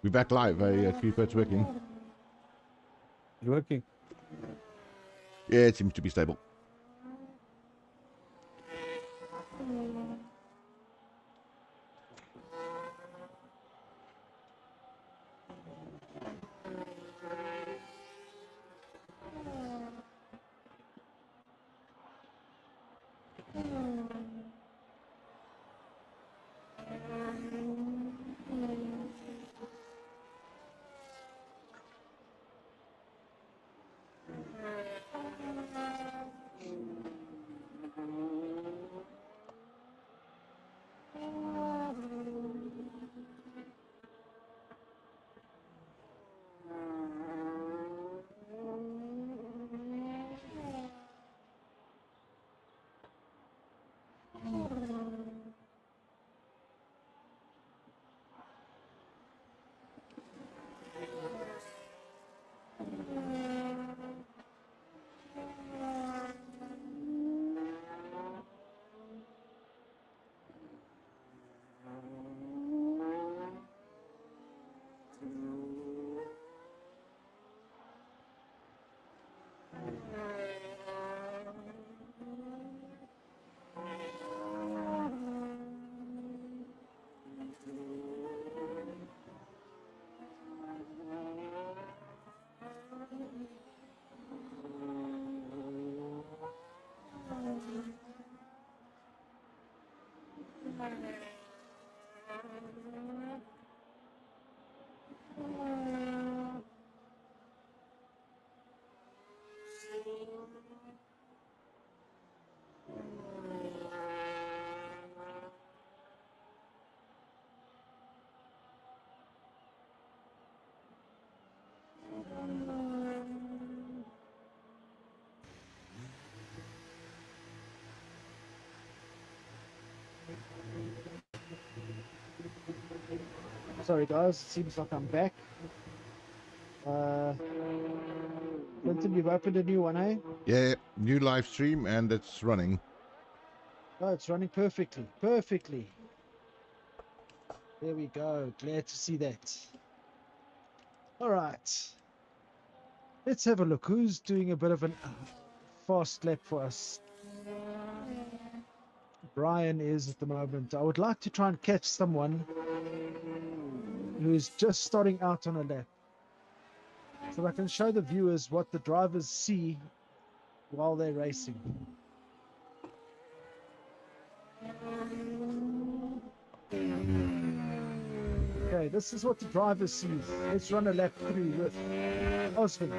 We're back live. Keeper, it's working. It's working. Yeah, it seems to be stable. Sorry guys, it seems like I'm back. Clinton, you've opened a new one, eh? Yeah, new live stream and it's running. Oh, it's running perfectly. Perfectly. There we go. Glad to see that. All right. Let's have a look. Who's doing a bit of a fast lap for us? Brian is at the moment. I would like to try and catch someone who's just starting out on a lap, so I can show the viewers what the drivers see while they're racing. Okay, this is what the driver sees. Let's run a lap through with Osvin.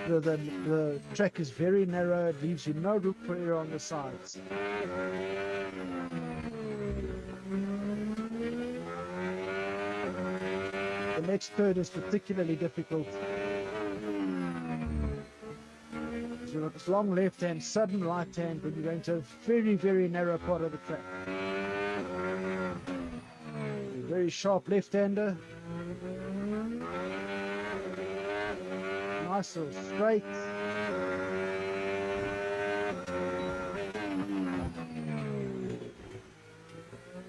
The track is very narrow. It leaves you no room for error on the sides. The next turn is particularly difficult. You've got this long left hand, sudden right hand, when you're going to a very, very narrow part of the track. A very sharp left-hander. Nice little straight.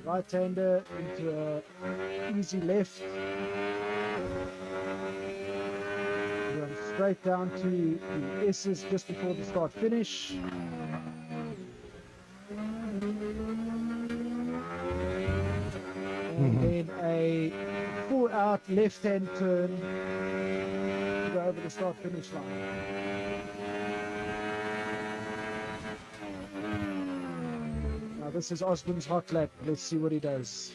Right-hander into a easy left. straight down to the S's just before the start finish. And then a full out left hand turn to go over the start finish line. Now this is Osman's hot lap. Let's see what he does.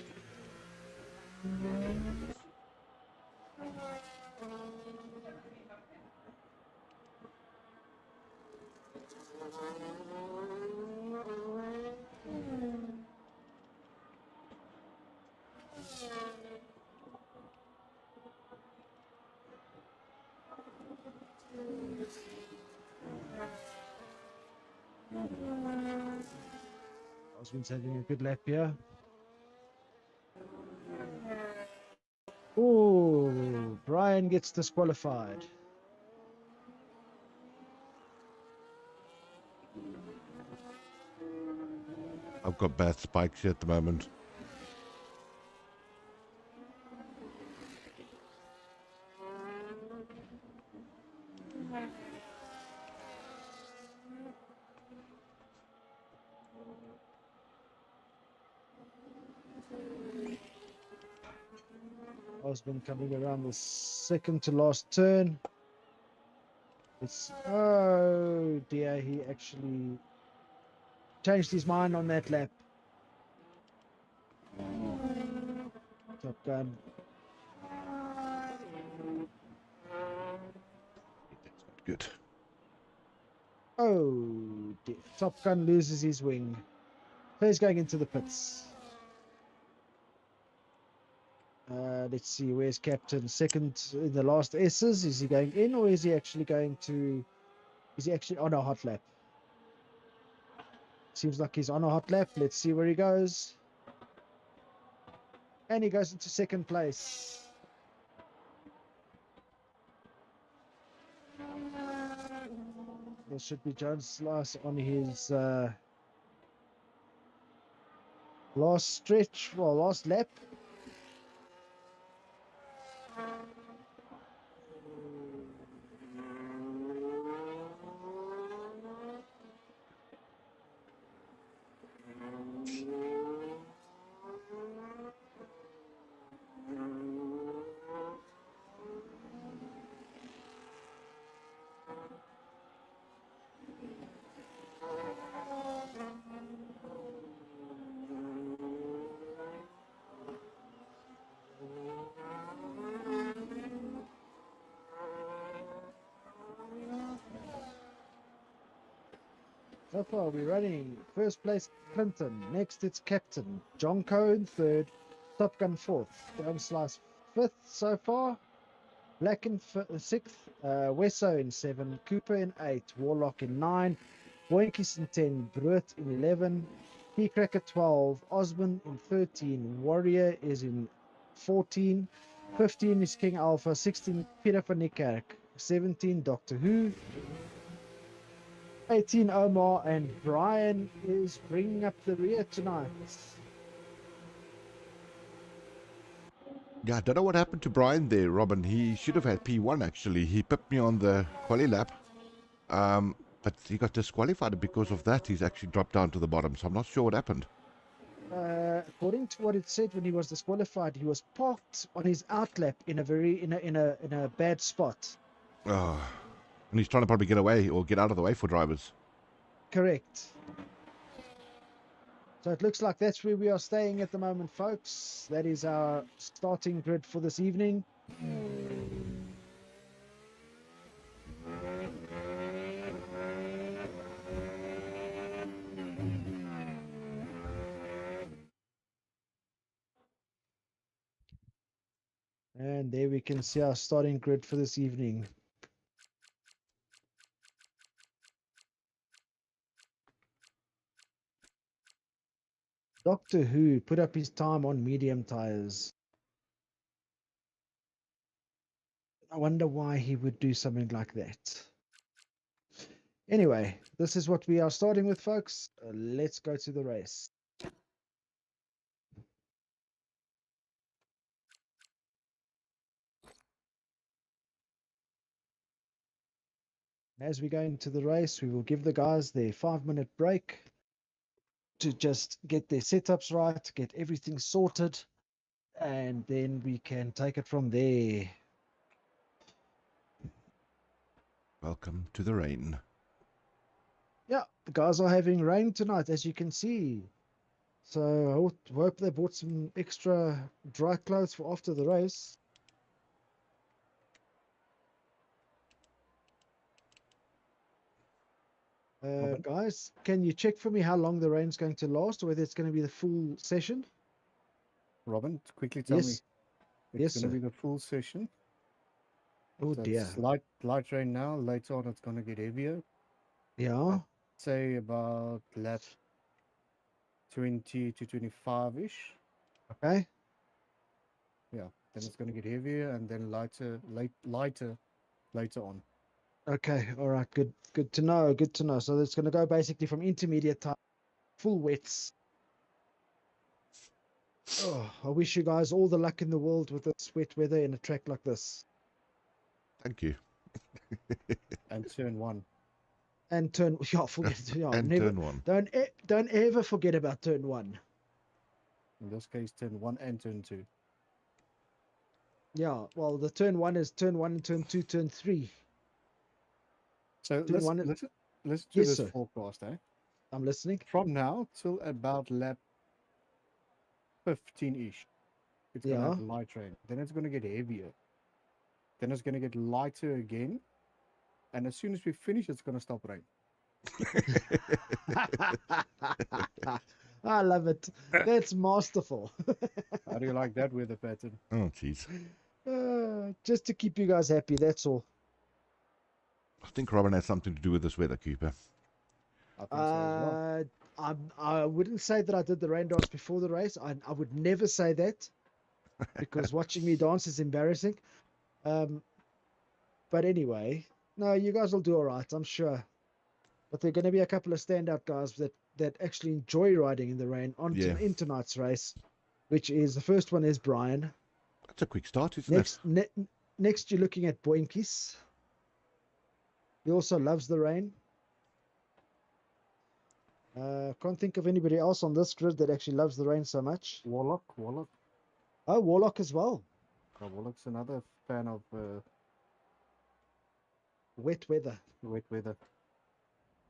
Osman's having a good lap here. Oh, Brian gets disqualified. I've got bad spikes here at the moment. Osman coming around the second to last turn. Oh dear, he actually changed his mind on that lap. Top Gun. That's not good. Oh dear. Top Gun loses his wing. So he's going into the pits. Let's see, where's Captain? Second in the last S's. Is he going in or is he actually going to... Is he actually on a hot lap? Seems like he's on a hot lap. Let's see where he goes. And he goes into second place. There should be Jones Slice on his last stretch, well, last lap. So far we're running first place Clinton, next it's Captain, John Cohen third, Top Gun fourth, Jones Slice fifth so far, Black in sixth, Wesso in 7, Cooper in 8, Warlock in 9, Boinkis in 10, Brut in 11, P-Cracker 12, Osman in 13, Warrior is in 14, 15 is King Alpha, 16 Peter van Niekerk, 17 Doctor Who, 18 Omar, and Brian is bringing up the rear tonight. Yeah, I don't know what happened to Brian there, Robin. He should have had P1 actually. He pipped me on the quali lap. But he got disqualified because of that. He's actually dropped down to the bottom, so I'm not sure what happened. According to what it said when he was disqualified, he was parked on his outlap in a bad spot. Oh, and he's trying to probably get away or get out of the way for drivers. Correct. So it looks like that's where we are staying at the moment, folks. That is our starting grid for this evening. And there we can see our starting grid for this evening. Doctor Who put up his time on medium tires. I wonder why he would do something like that. Anyway, this is what we are starting with, folks. Let's go to the race. As we go into the race, we will give the guys their 5-minute break to just get their setups right, get everything sorted, and then we can take it from there. Welcome to the rain. Yeah, the guys are having rain tonight, as you can see. So I hope they bought some extra dry clothes for after the race. Robin? Guys, can you check for me how long the rain's going to last, or whether it's going to be the full session? Robin, quickly tell me. Yes. It's Yes, going to sir. be the full session. Oh So dear. it's light rain now. Later on, it's going to get heavier. Yeah. Say about lap 20 to 25-ish. Okay. Yeah. Then it's going to get heavier and then lighter later on. Okay. All right. Good. Good to know. Good to know. So it's going to go basically from intermediate time, full wets. Oh, I wish you guys all the luck in the world with this wet weather in a track like this. Thank you. And turn one. And turn, yeah, forget, yeah, And never, turn one. don't ever forget about turn 1. In this case, turn one and turn two. Yeah, well, the turn 1 is turn 1, turn 2, turn 3. So Turn let's 1, listen to yes, this sir. forecast, eh? I'm listening. From now till about lap 15-ish, it's going to Yeah. have light rain. Then it's going to get heavier. Then it's going to get lighter again. And as soon as we finish, it's going to stop rain. I love it. That's masterful. How do you like that weather pattern? Oh, jeez. Just to keep you guys happy, that's all. I think Robin has something to do with this weather, Cooper. I think so as well. I wouldn't say that I did the rain dance before the race. I would never say that because watching me dance is embarrassing. But anyway, no, you guys will do all right, I'm sure. But there are going to be a couple of standout guys that actually enjoy riding in the rain Yeah. in tonight's race, which is the first one is Brian. That's a quick start, isn't it? Next, you're looking at Boinkies. He also loves the rain. Can't think of anybody else on this grid that actually loves the rain so much. Warlock. Oh, Warlock as well. Warlock's another fan of Wet weather. wet weather.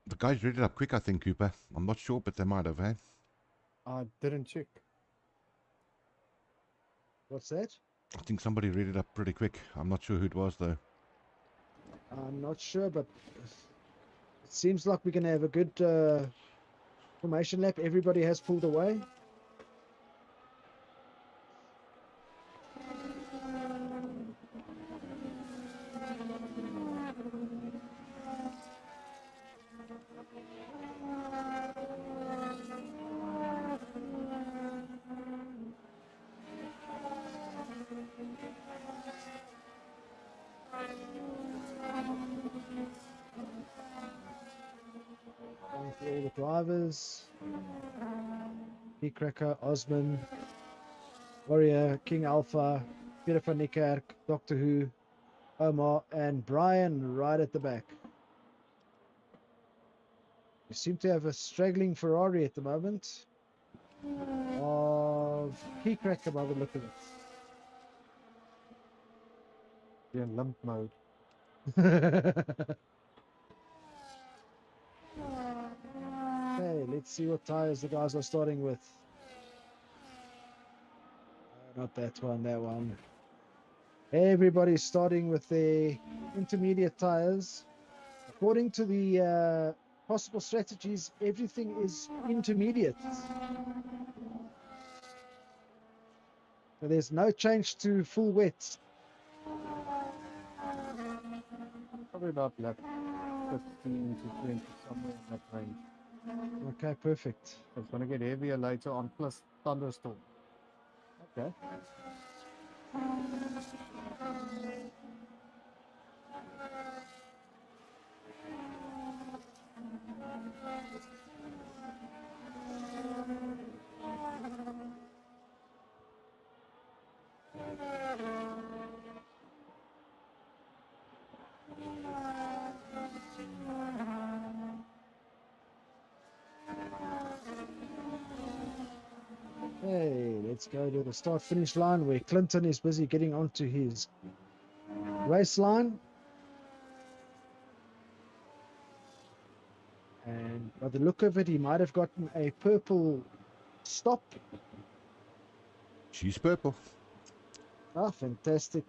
The guys read it up quick, I think, Cooper. I'm not sure, but they might have, eh? I didn't check. What's that? I think somebody read it up pretty quick. I'm not sure who it was, though. I'm not sure, but it seems like we're going to have a good formation lap. Everybody has pulled away. Going for all the drivers. Cracker, Osman, Warrior, King Alpha, Peter van Niekerk, Doctor Who, Omar, and Brian right at the back. We seem to have a straggling Ferrari at the moment of Cracker by the look of You're in limp mode. it. Okay, let's see what tires the guys are starting with. Not that one, that one. Everybody's starting with their intermediate tires. According to the possible strategies, everything is intermediate. So there's no change to full wets. Probably about lap 15 to 20, somewhere in that range. Okay, perfect. It's going to get heavier later on, plus thunderstorm. Okay. Let's go to the start-finish line where Clinton is busy getting onto his race line. And by the look of it, he might have gotten a purple stop. She's purple. Ah, fantastic.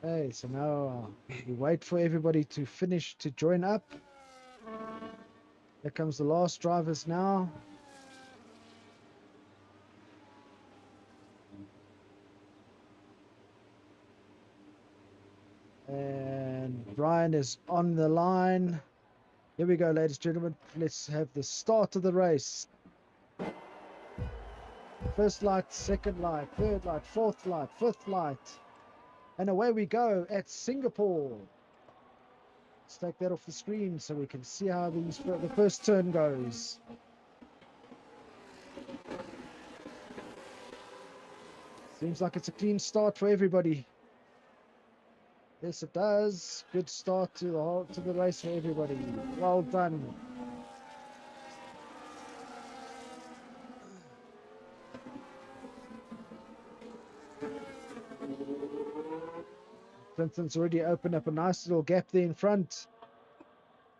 Okay, so now we wait for everybody to finish to join up. Here comes the last drivers now. And Brian is on the line. Here we go, ladies and gentlemen. Let's have the start of the race. First light, second light, third light, fourth light, fifth light. And away we go at Singapore. Let's take that off the screen so we can see how the first turn goes. Seems like it's a clean start for everybody. Yes, it does. Good start to the race for everybody. Well done. Clinton's already opened up a nice little gap there in front.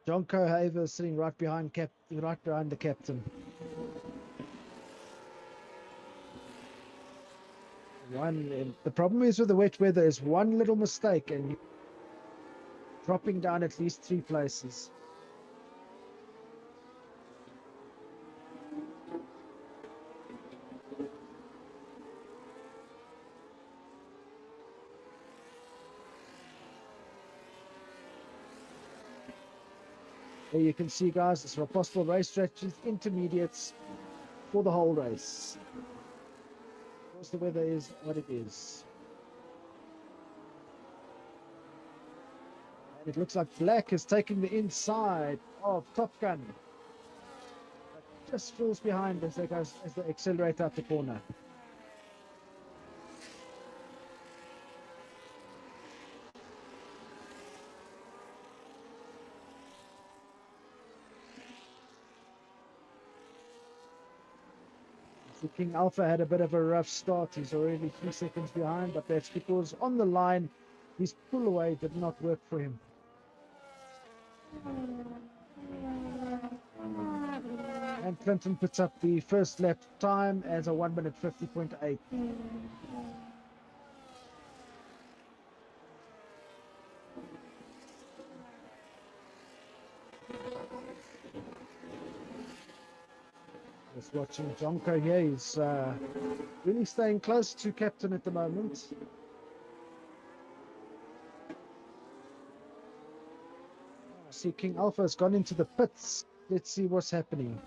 Jonko, however, is sitting right behind the captain. The problem is with the wet weather is one little mistake and you're dropping down at least 3 places. There you can see, guys, it's a possible race stretches, intermediates for the whole race. Of course, the weather is what it is. And it looks like Black is taking the inside of Top Gun. But just falls behind as they accelerate out the corner. So King Alpha had a bit of a rough start. He's already 3 seconds behind, but that's because on the line, his pull away did not work for him. And Clinton puts up the first lap time as a 1:50.8. Just watching Jonko here. He's really staying close to captain at the moment. I see King Alpha has gone into the pits. Let's see what's happening.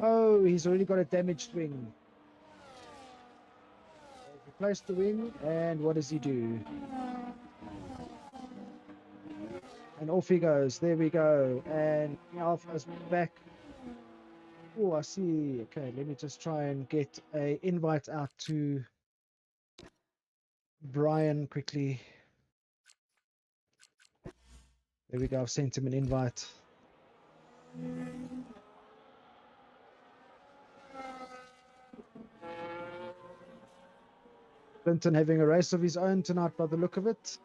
Oh, he's already got a damaged wing. Replaced the wing, and what does he do? And off he goes. There we go. And King Alpha's back. Oh, I see. Okay, let me just try and get an invite out to Brian quickly. There we go. I've sent him an invite. Clinton having a race of his own tonight by the look of it.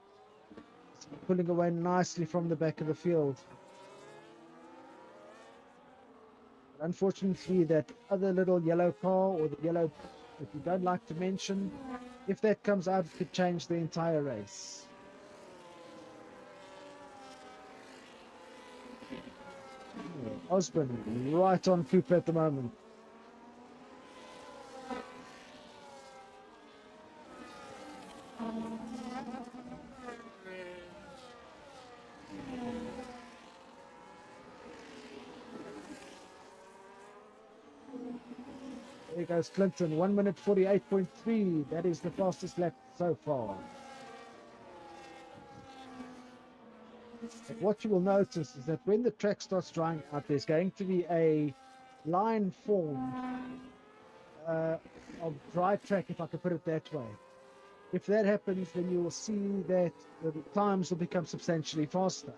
He's pulling away nicely from the back of the field. Unfortunately, that other little yellow car, or the yellow that you don't like to mention, if that comes out, it could change the entire race. Osborne right on Cooper at the moment. There goes Clinton, 1:48.3. That is the fastest lap so far. And what you will notice is that when the track starts drying out, there's going to be a line formed of dry track, if I can put it that way. If that happens, then you will see that the times will become substantially faster.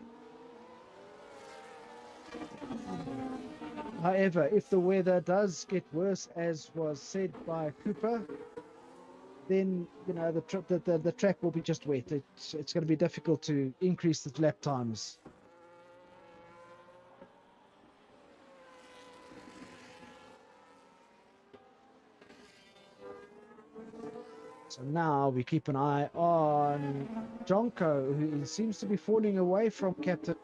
However, if the weather does get worse, as was said by Cooper, then the track will be just wet. It's going to be difficult to increase the lap times. So now we keep an eye on Jonko, who seems to be falling away from Captain.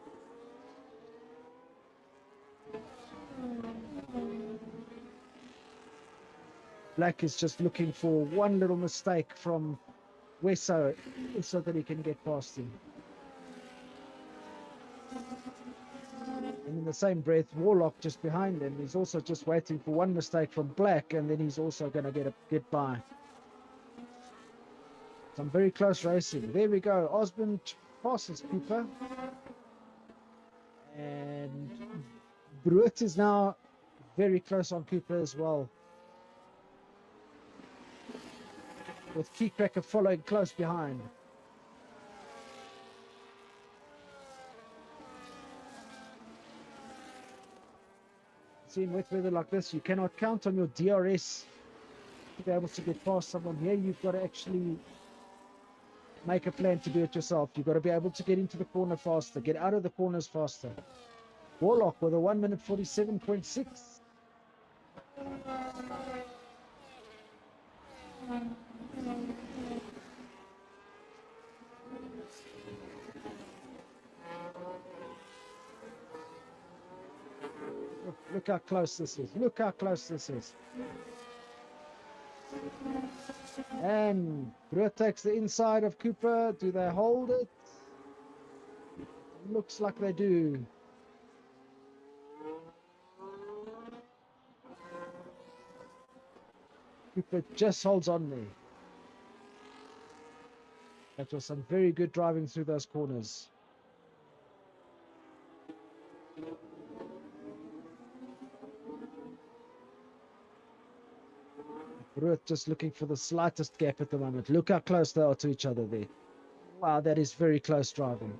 Black is just looking for one little mistake from Wesso so that he can get past him. And in the same breath, Warlock just behind him. He's also just waiting for one mistake from Black, and then he's also going to get by. Some very close racing. There we go. Osmond passes Cooper. And Bruit is now very close on Cooper as well, with Keycracker following close behind. See, in wet weather like this, you cannot count on your DRS to be able to get past someone. Here you've got to actually make a plan to do it yourself. You've got to be able to get into the corner faster, get out of the corners faster. Warlock with a 1 minute 47.6. Look how close this is. Look how close this is. And Bruit takes the inside of Cooper. Do they hold it? Looks like they do. Cooper just holds on there. That was some very good driving through those corners. Bruit just looking for the slightest gap at the moment. Look how close they are to each other there. Wow, that is very close driving.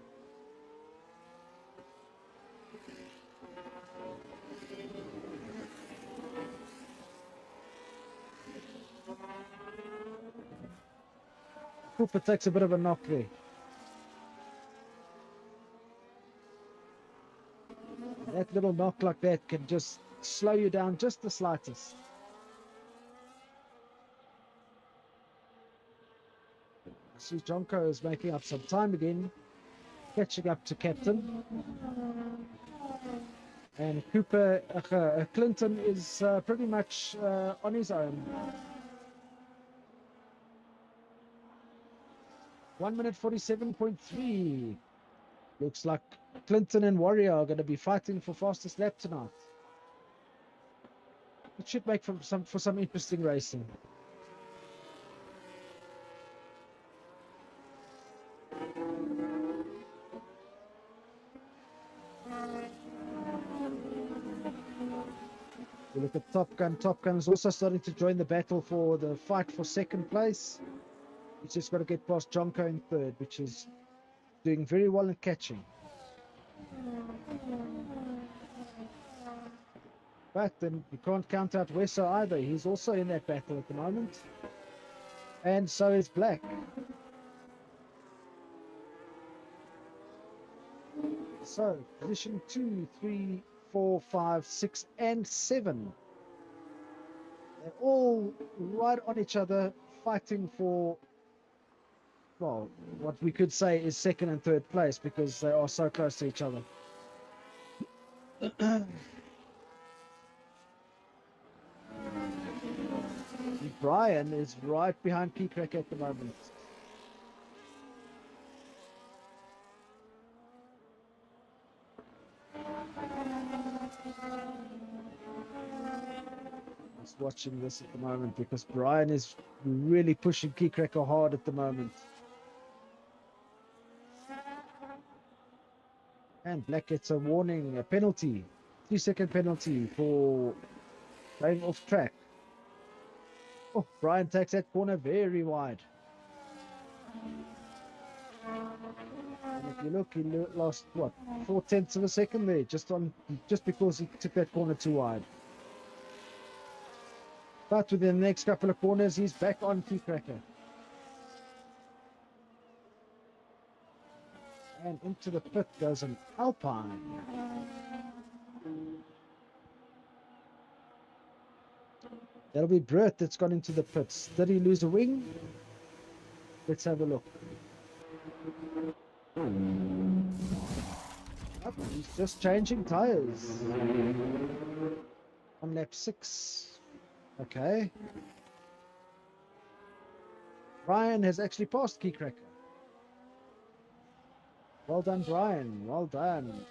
Cooper takes a bit of a knock there. That little knock like that can just slow you down just the slightest. See, Jonko is making up some time again, catching up to Captain. And Cooper, Clinton is pretty much on his own. 1 minute 47.3. Looks like Clinton and Warrior are going to be fighting for fastest lap tonight. It should make for some interesting racing. We look at Top Gun. Top Gun is also starting to join the battle for the fight for second place. He's just got to get past Jonko in third, which is doing very well in catching. But then you can't count out Wesso either. He's also in that battle at the moment. And so is Black. So, position 2, 3, 4, 5, 6, and 7. They're all right on each other, fighting for, well, what we could say is second and third place, because they are so close to each other. Brian is right behind Keycracker at the moment. Just watching this at the moment because Brian is really pushing Keycracker hard at the moment. And Black gets a warning, a penalty, 3-second penalty for going off track. Oh, Brian takes that corner very wide. And if you look, he lost what, 4/10 of a second there, just because he took that corner too wide. But within the next couple of corners, he's back on Key Cracker. And into the pit goes an Alpine. That'll be Brett that's gone into the pits. Did he lose a wing? Let's have a look. Up, he's just changing tires. On lap 6. Okay. Brian has actually passed Key Cracker. Well done, Brian. Well done.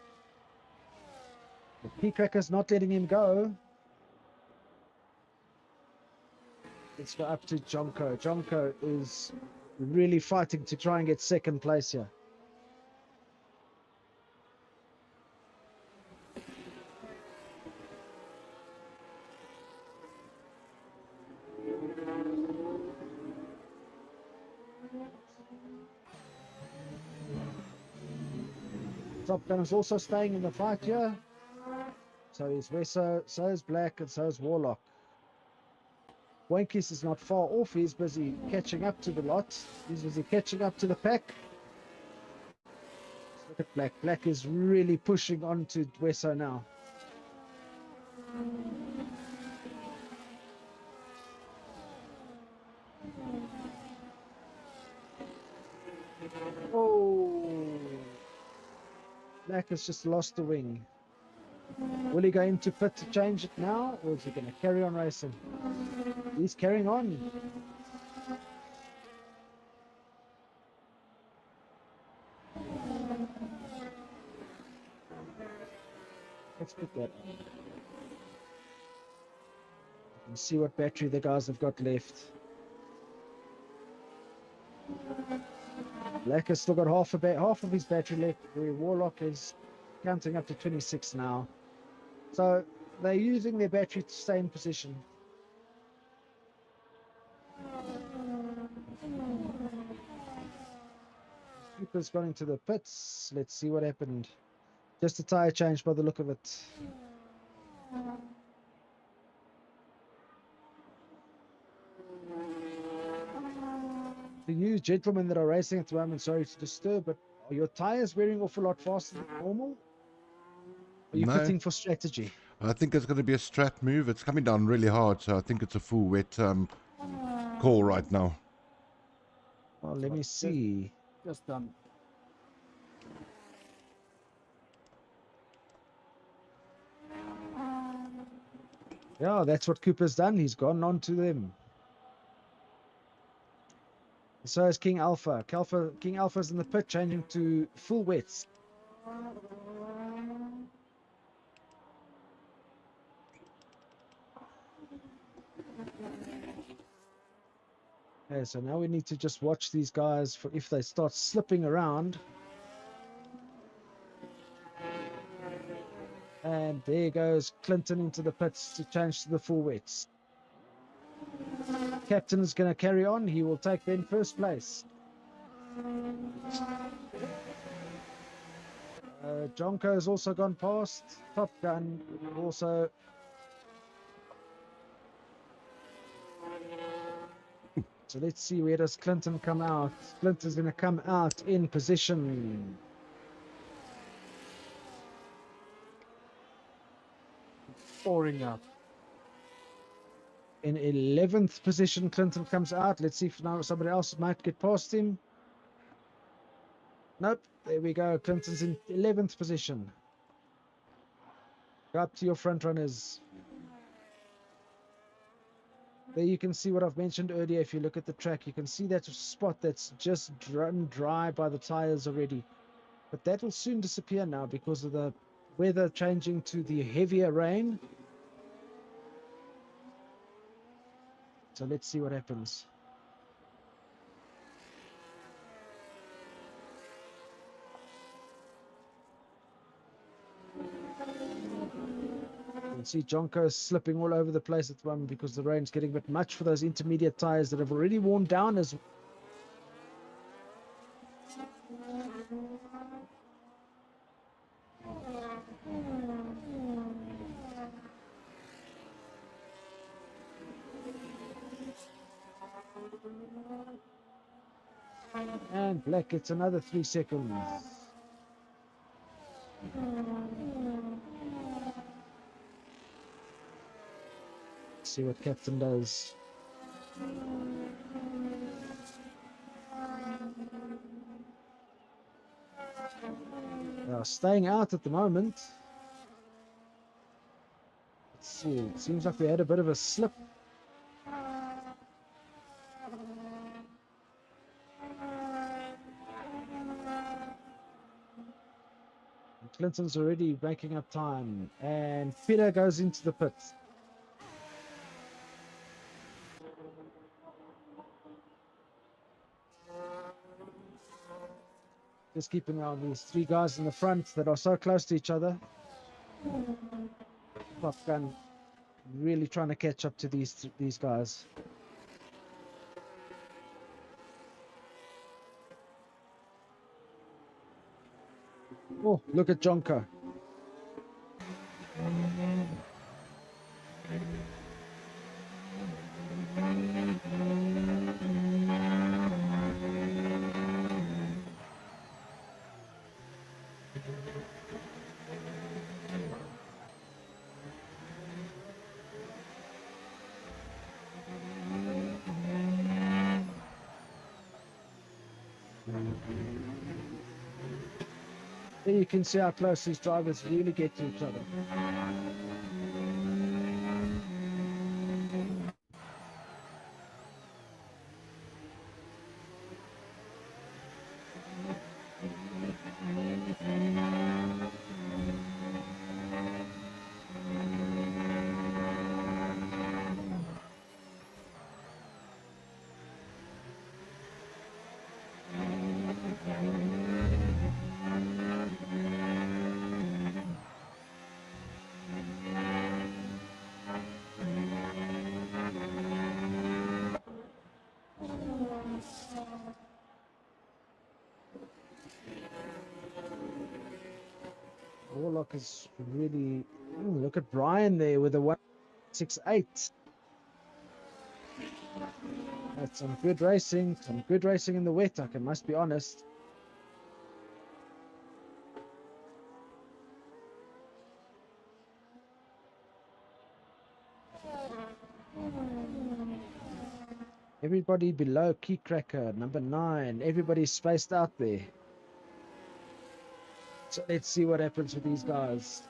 The Key Cracker's not letting him go. Let's go up to Jonko. Jonko is really fighting to try and get second place here. Top Gun is also staying in the fight here. So is Wesso, so is Black, and so is Warlock. Wankis is not far off. He's busy catching up to the lot. He's busy catching up to the pack. Look at Black. Black is really pushing on to Wesso now. Oh, Black has just lost the wing. Will he go into pit to change it now, or is he going to carry on racing? He's carrying on. Let's put that on. And see what battery the guys have got left. Black has still got half of his battery left. The Warlock is counting up to 26 now. So they're using their battery to stay in position. Cooper's gone into the pits. Let's see what happened. Just a tire change by the look of it. To you gentlemen that are racing at the moment, sorry to disturb, but are your tires wearing off a lot faster than normal? Are you No. pitting for strategy? I think it's going to be a strap move. It's coming down really hard, so I think it's a full wet call right now. Well, let me see. Just done. Yeah, that's what Cooper's done. He's gone on to them. So is King Alpha. King Alpha's in the pit, changing to full wets. Okay, so now we need to just watch these guys for if they start slipping around. And there goes Clinton into the pits to change to the full wets. Captain is going to carry on. He will take then first place. Jonko has also gone past. Top Gun also. So let's see, where does Clinton come out? Clinton's going to come out in position. Pouring up. In 11th position, Clinton comes out. Let's see if now somebody else might get past him. Nope. There we go. Clinton's in 11th position. Go up to your front runners. There you can see what I've mentioned earlier. If you look at the track, you can see that spot that's just run dry by the tires already. But that will soon disappear now because of the weather changing to the heavier rain. So let's see what happens. You can see Jonko is slipping all over the place at the moment because the rain's getting a bit much for those intermediate tires that have already worn down as And Black gets another 3 seconds. See what Captain does. They are staying out at the moment. Let's see. It seems like we had a bit of a slip. Clinton's already making up time, and Peter goes into the pit. Just keeping an eye on these 3 guys in the front that are so close to each other. Top Gun really trying to catch up to these guys. Oh, look at Jonker. There you can see how close these drivers really get to each other. Warlock is really... look at Brian there with a 168. That's some good racing in the wet, I must be honest. Everybody below Key Cracker, number 9. Everybody's spaced out there. So let's see what happens with these guys.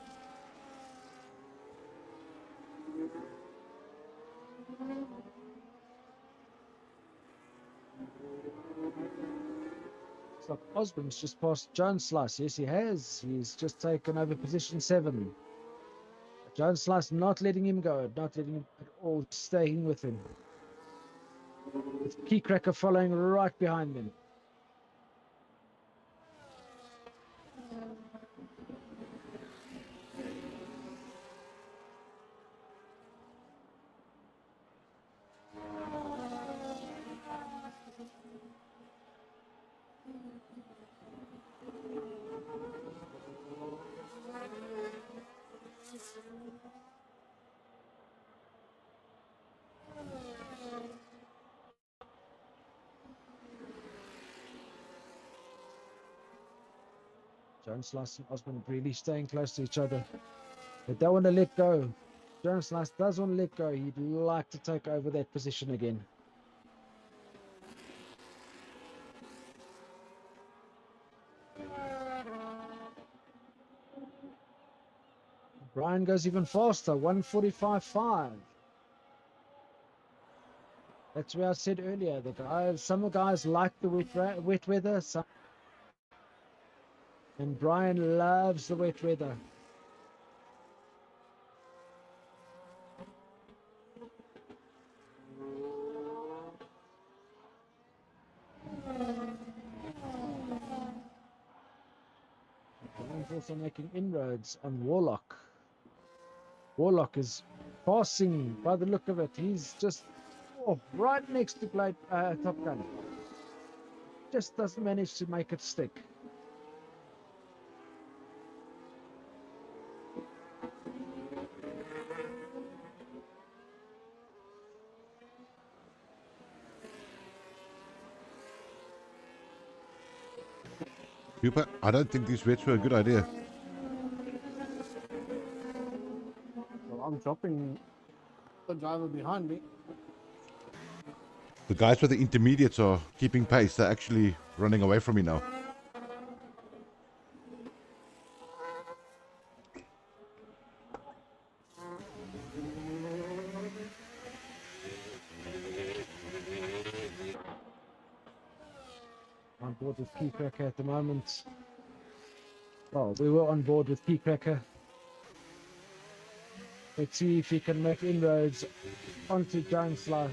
Looks like Osborne's just passed Jones Slice. Yes, he has. He's just taken over position 7. Jones Slice not letting him go, not letting him at all, staying with him. With Key Cracker following right behind them. Jones Slice and Osborne really staying close to each other. They don't want to let go. Jones Slice does want to let go. He'd like to take over that position again. Brian goes even faster, 1:45.5. That's where I said earlier, some of the guys like the wet weather, and Brian loves the wet weather. Brian's also making inroads on Warlock. Warlock is passing by the look of it. He's just right next to Top Gun. Just doesn't manage to make it stick. Cooper, I don't think these wets were a good idea. Well, I'm dropping the driver behind me. The guys with the intermediates are keeping pace. They're actually running away from me now. On board with Keycracker at the moment. Well, we were on board with Keycracker. Let's see if he can make inroads onto Giant Slice.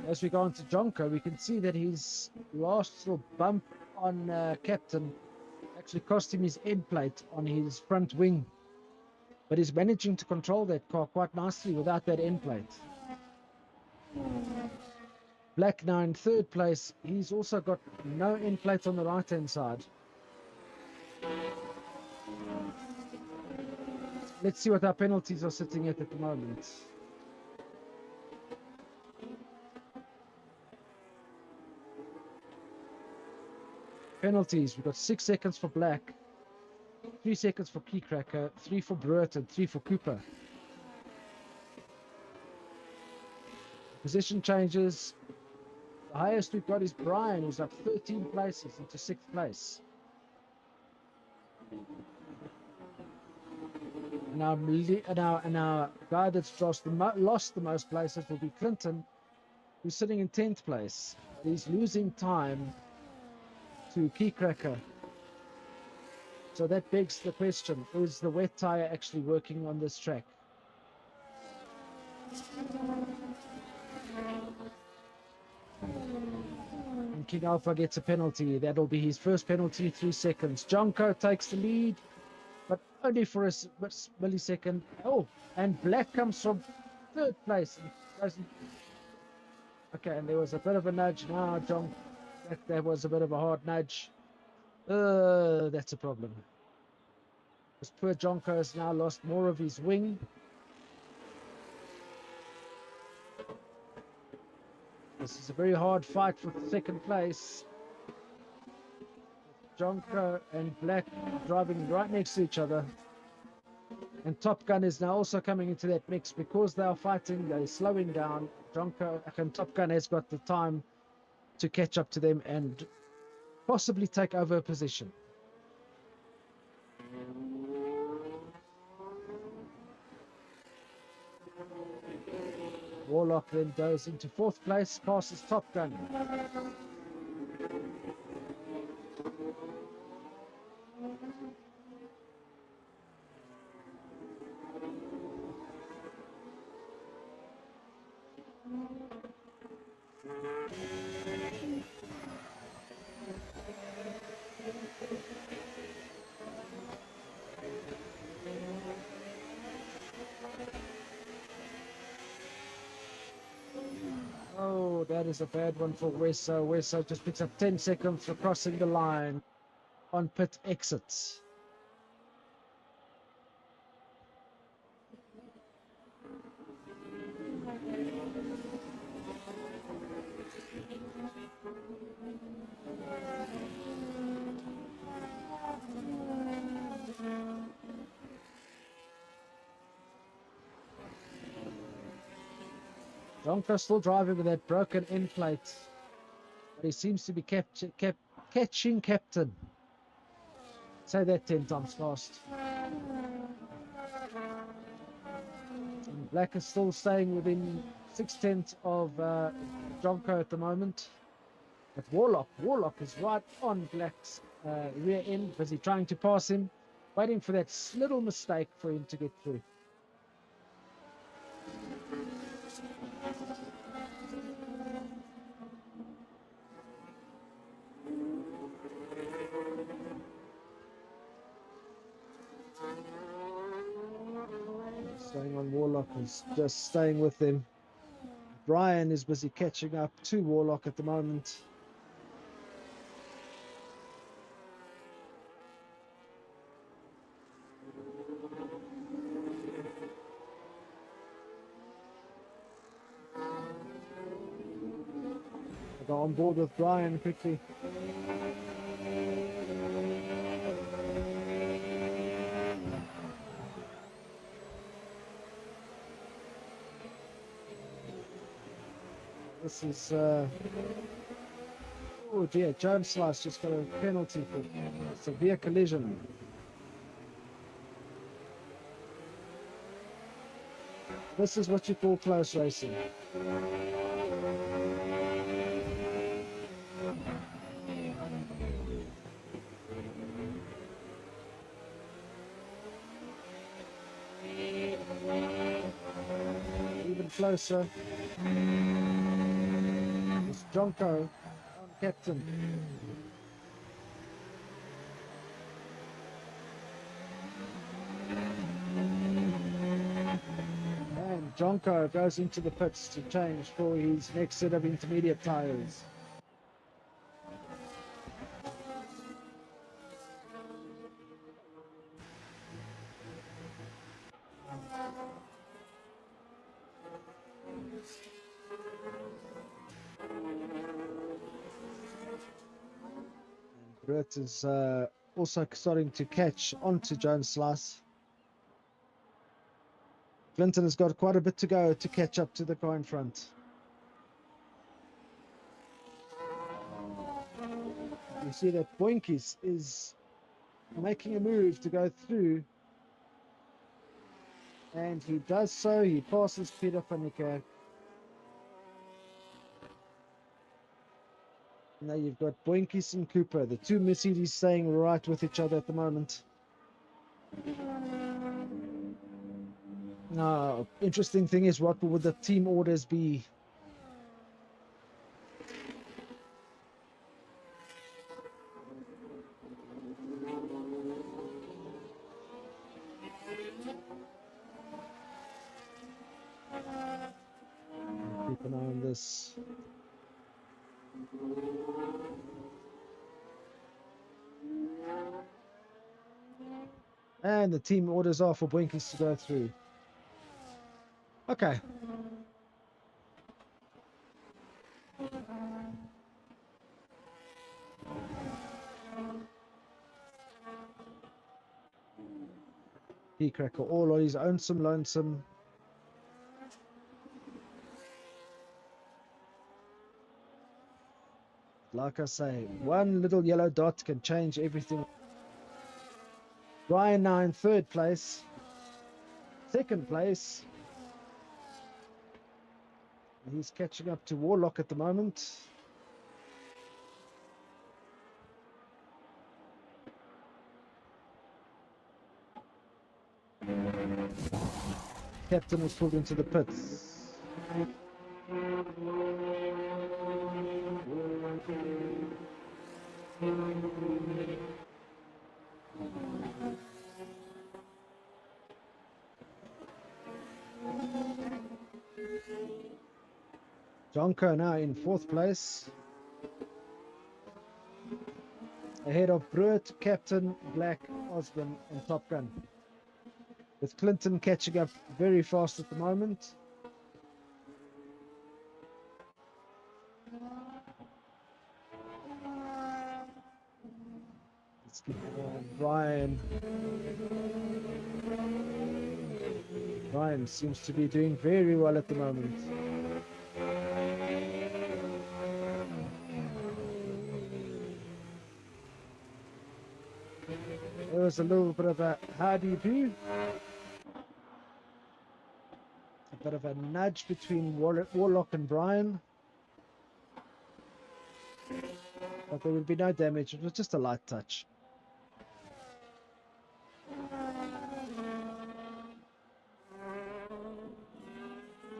As we go on to Jonko, we can see that his last little bump on Captain actually cost him his end plate on his front wing. But he's managing to control that car quite nicely without that end plate. Black now in third place. He's also got no end plate on the right hand side. Let's see what our penalties are sitting at the moment. Penalties, we've got 6 seconds for Black, 3 seconds for Keycracker, 3 for Brereton, 3 for Cooper. Position changes. The highest we've got is Brian, who's up 13 places into 6th place. And our guy that's lost the most places will be Clinton, who's sitting in 10th place. He's losing time to Keycracker. So that begs the question, is the wet tire actually working on this track? And King Alpha gets a penalty. That'll be his first penalty, 3 seconds. Jonko takes the lead, but only for a millisecond. Oh, and Black comes from 3rd place. Okay, and there was a bit of a nudge. Now, John, that was a bit of a hard nudge. That's a problem. This poor Jonko has now lost more of his wing. This is a very hard fight for 2nd place. Jonko and Black driving right next to each other. And Top Gun is now also coming into that mix because they are fighting, they're slowing down. Jonko and Top Gun has got the time to catch up to them and possibly take over a position. Warlock then goes into 4th place, passes Top Gun. Oh, that is a bad one for Wesso. Wesso just picks up 10 seconds for crossing the line on pit exits. Jonko still driving with that broken end plate, but he seems to be catching Captain. Say that 10 times fast. And Black is still staying within 6/10 of Jonko at the moment. But Warlock is right on Black's rear end, busy trying to pass him, waiting for that little mistake for him to get through. going on? Warlock is just staying with them. Brian is busy catching up to Warlock at the moment. I'll go on board with Brian quickly. This is oh dear, Jones Slice just got a penalty for severe collision. This is what you call close racing. Even closer. It's Jonko, captain. And Jonko goes into the pits to change for his next set of intermediate tyres. Brett is also starting to catch onto Jones Slice. Clinton has got quite a bit to go to catch up to the car in front. You see that Boinkies is making a move to go through. And he does so. He passes Peter van Niekerk. Now you've got Boinkies and Cooper, the two Mercedes staying right with each other at the moment. Now, interesting thing is, what would the team orders be? Keep an eye on this. And the team orders are for Boinkies to go through. Okay. Cracker all on his own, some lonesome. Like I say, one little yellow dot can change everything. Brian now in third place. Second place. He's catching up to Warlock at the moment. Captain was pulled into the pits. Jonko now in fourth place. Ahead of Breurt, Captain, Black, Osborne and Top Gun. With Clinton catching up very fast at the moment. Let's keep Brian. Brian seems to be doing very well at the moment. There was a little bit of a how do you do? A bit of a nudge between Warlock and Brian. But there would be no damage. It was just a light touch.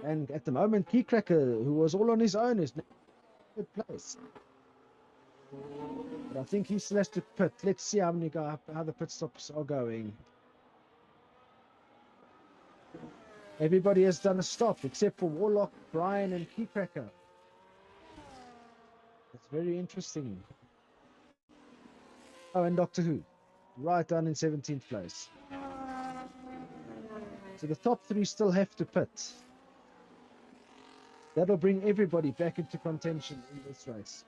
And at the moment, Keycracker, who was all on his own, is in third place. But I think he still has to pit. Let's see how the pit stops are going. Everybody has done a stop except for Warlock, Brian, and Keycracker. That's very interesting. Oh, and Doctor Who, right down in 17th place. So the top three still have to pit. That'll bring everybody back into contention in this race.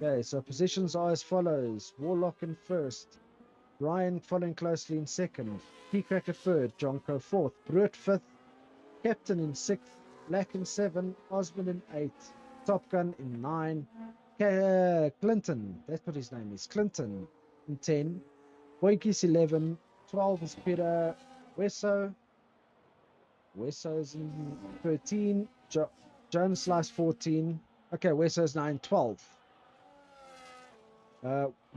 Okay, so positions are as follows. Warlock in first, Brian following closely in second, Keycracker third, Jonko fourth, Brut fifth, Captain in sixth, Black in seven, Osmond in eighth, Top Gun in nine, Clinton, that's what his name is, Clinton in 10, Boinkies 11, 12 is Peter Wesso, Wesso's in 13, Jones Slice 14, okay, Wesso's 9, 12.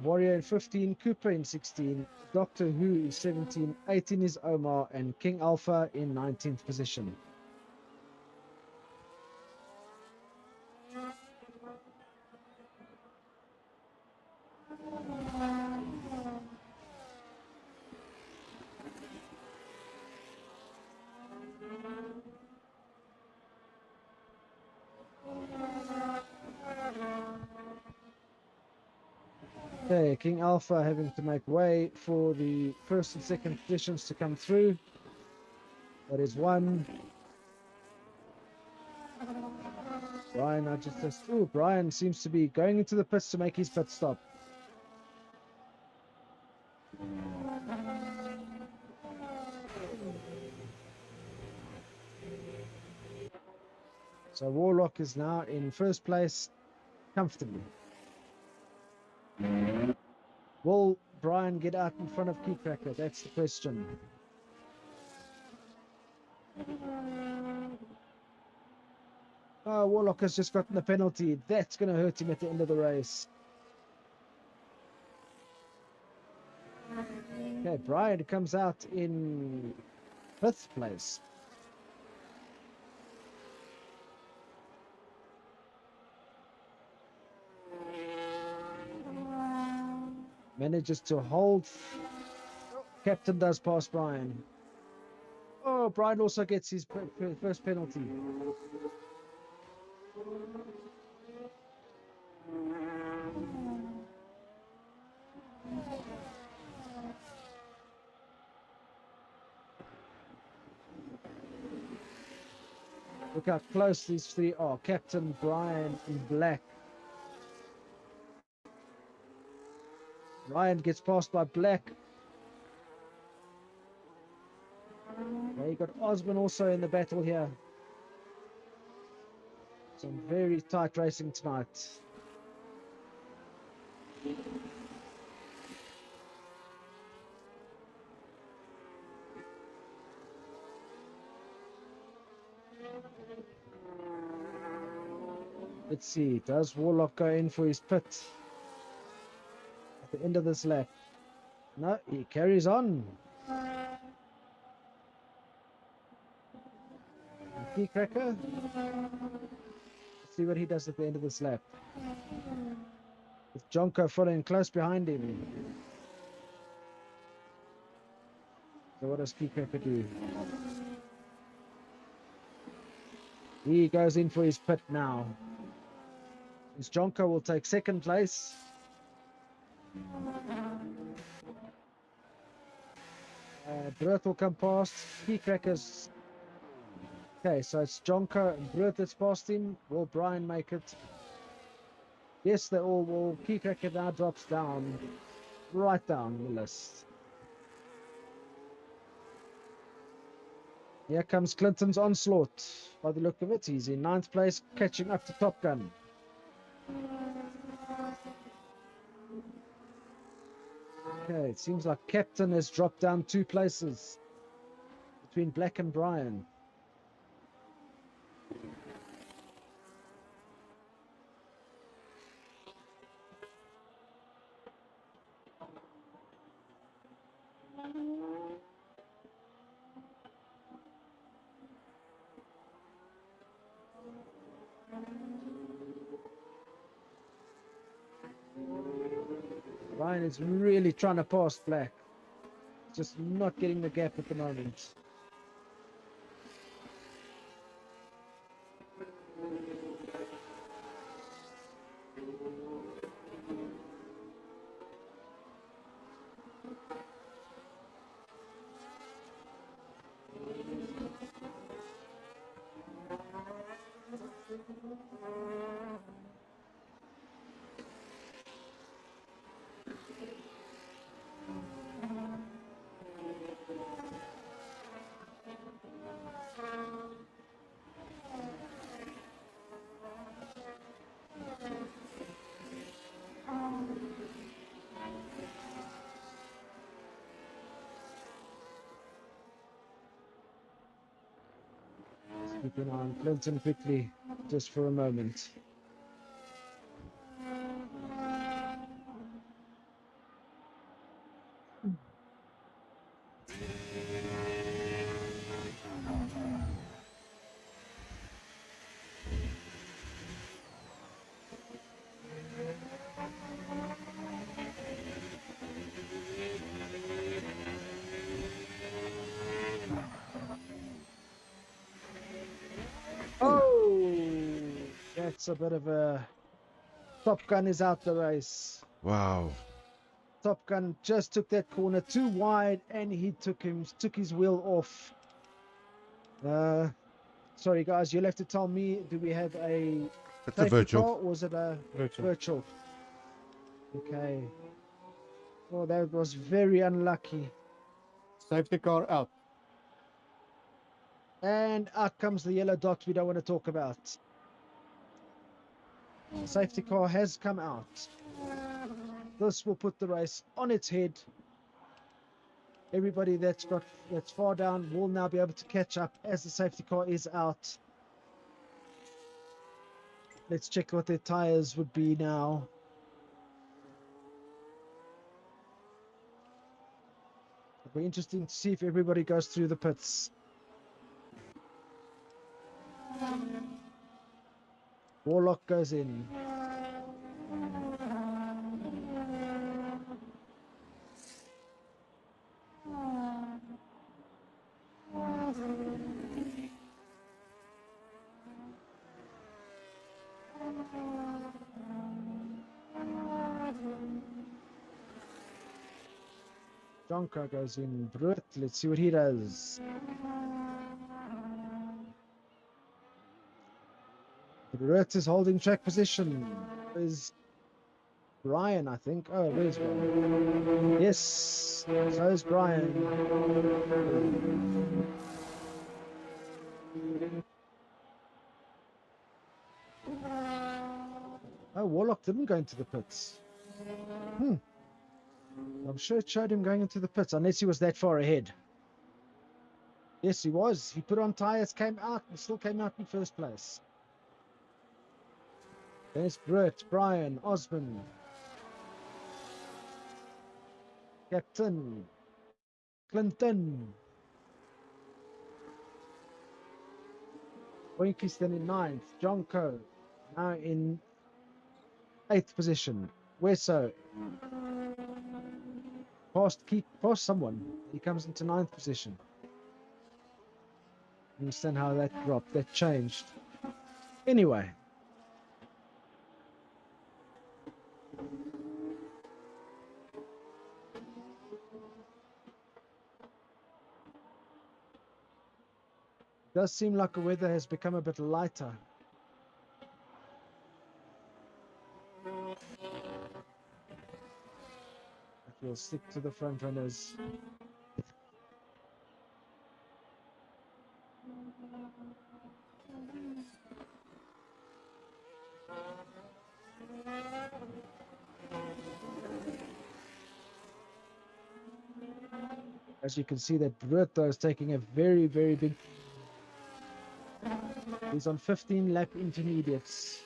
Warrior in 15, Cooper in 16, Doctor Who is 17, 18 is Omar, and King Alpha in 19th position. Okay, King Alpha having to make way for the first and second positions to come through. That is one. Brian, Brian seems to be going into the pits to make his pit stop. So Warlock is now in first place comfortably. Will Brian get out in front of Keycracker? That's the question. Oh, Warlock has just gotten a penalty. That's going to hurt him at the end of the race. Okay, Brian comes out in 5th place. Manages to hold. Captain does pass Brian. Oh, Brian also gets his first penalty. Look how close these three are. Captain, Brian, and Black. Ryan gets passed by Black. You got Osman also in the battle here. Some very tight racing tonight. Let's see, does Warlock go in for his pit at the end of this lap? No, he carries on. Keycracker. Let's see what he does at the end of this lap. With Jonko following close behind him. So what does Keycracker do? He goes in for his pit now. His Jonko will take second place. Brut will come past. Keycrackers. Okay, so it's Jonko and Brut that's past him. Will Brian make it? Yes, they all will. Keycracker now drops down. Right down the list. Here comes Clinton's onslaught. By the look of it, he's in 9th place, catching up to Top Gun. Okay, it seems like Captain has dropped down 2 places between Black and Brian. Brian is really trying to pass Black. Just not getting the gap at the moment. Keeping on Clinton quickly, just for a moment. Oh, that's a bit of a... Top Gun is out the race. Wow. Top Gun just took that corner too wide, and he took his wheel off. Sorry guys, you'll have to tell me, do we have a That's a safety virtual. car or was it a virtual? Okay. Well, that was very unlucky. Safety car out. And out comes the yellow dot we don't want to talk about. The safety car has come out. This will put the race on its head. Everybody that's far down will now be able to catch up as the safety car is out. Let's check what their tires would be now. It'll be interesting to see if everybody goes through the pits. Warlock goes in. Jonker goes in. Brut, let's see what he does. Brut is holding track position. Is Brian, I think. Oh, where's Brian? Yes, so is Brian. Oh, Warlock didn't go into the pits. I'm sure it showed him going into the pits, unless he was that far ahead. Yes, he was. He put on tyres, came out, and still came out in first place. There's Brett, Brian, Osmond, Captain, Clinton. Winky's then in 9th. Jonko now in 8th position. Wesso past someone. He comes into 9th position. Understand how that dropped, that changed. Anyway. It does seem like the weather has become a bit lighter. We'll stick to the front runners. As you can see, that Brutto is taking a very, very big... He's on 15 lap intermediates.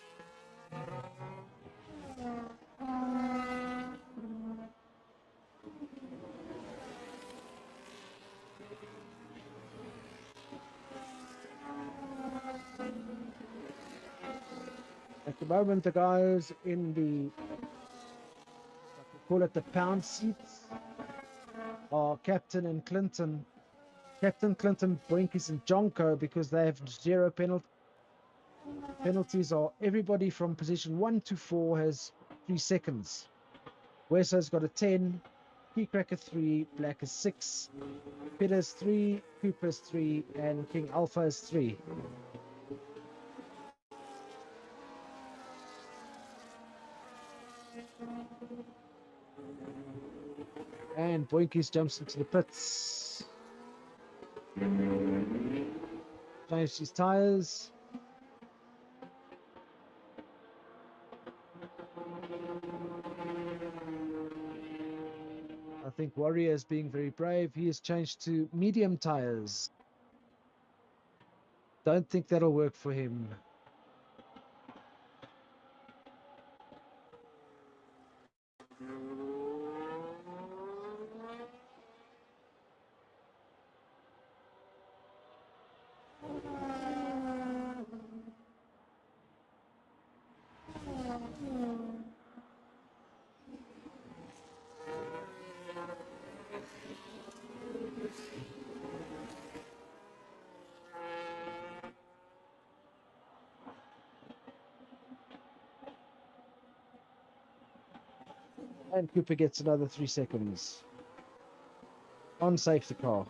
At the moment, the guys in the call it the pound seats, are Captain and Clinton. Captain, Clinton, Boinkies, and Jonko, because they have 0 penalty. Penalties are everybody from position 1 to 4 has 3 seconds. Weso's got a 10, Keycracker 3, Black is 6, Peter's 3, Cooper's 3, and King Alpha is 3. And Boinkies jumps into the pits. Changed his tires. I think Warrior is being very brave. He has changed to medium tires. Don't think that'll work for him. And Cooper gets another 3 seconds on safety car.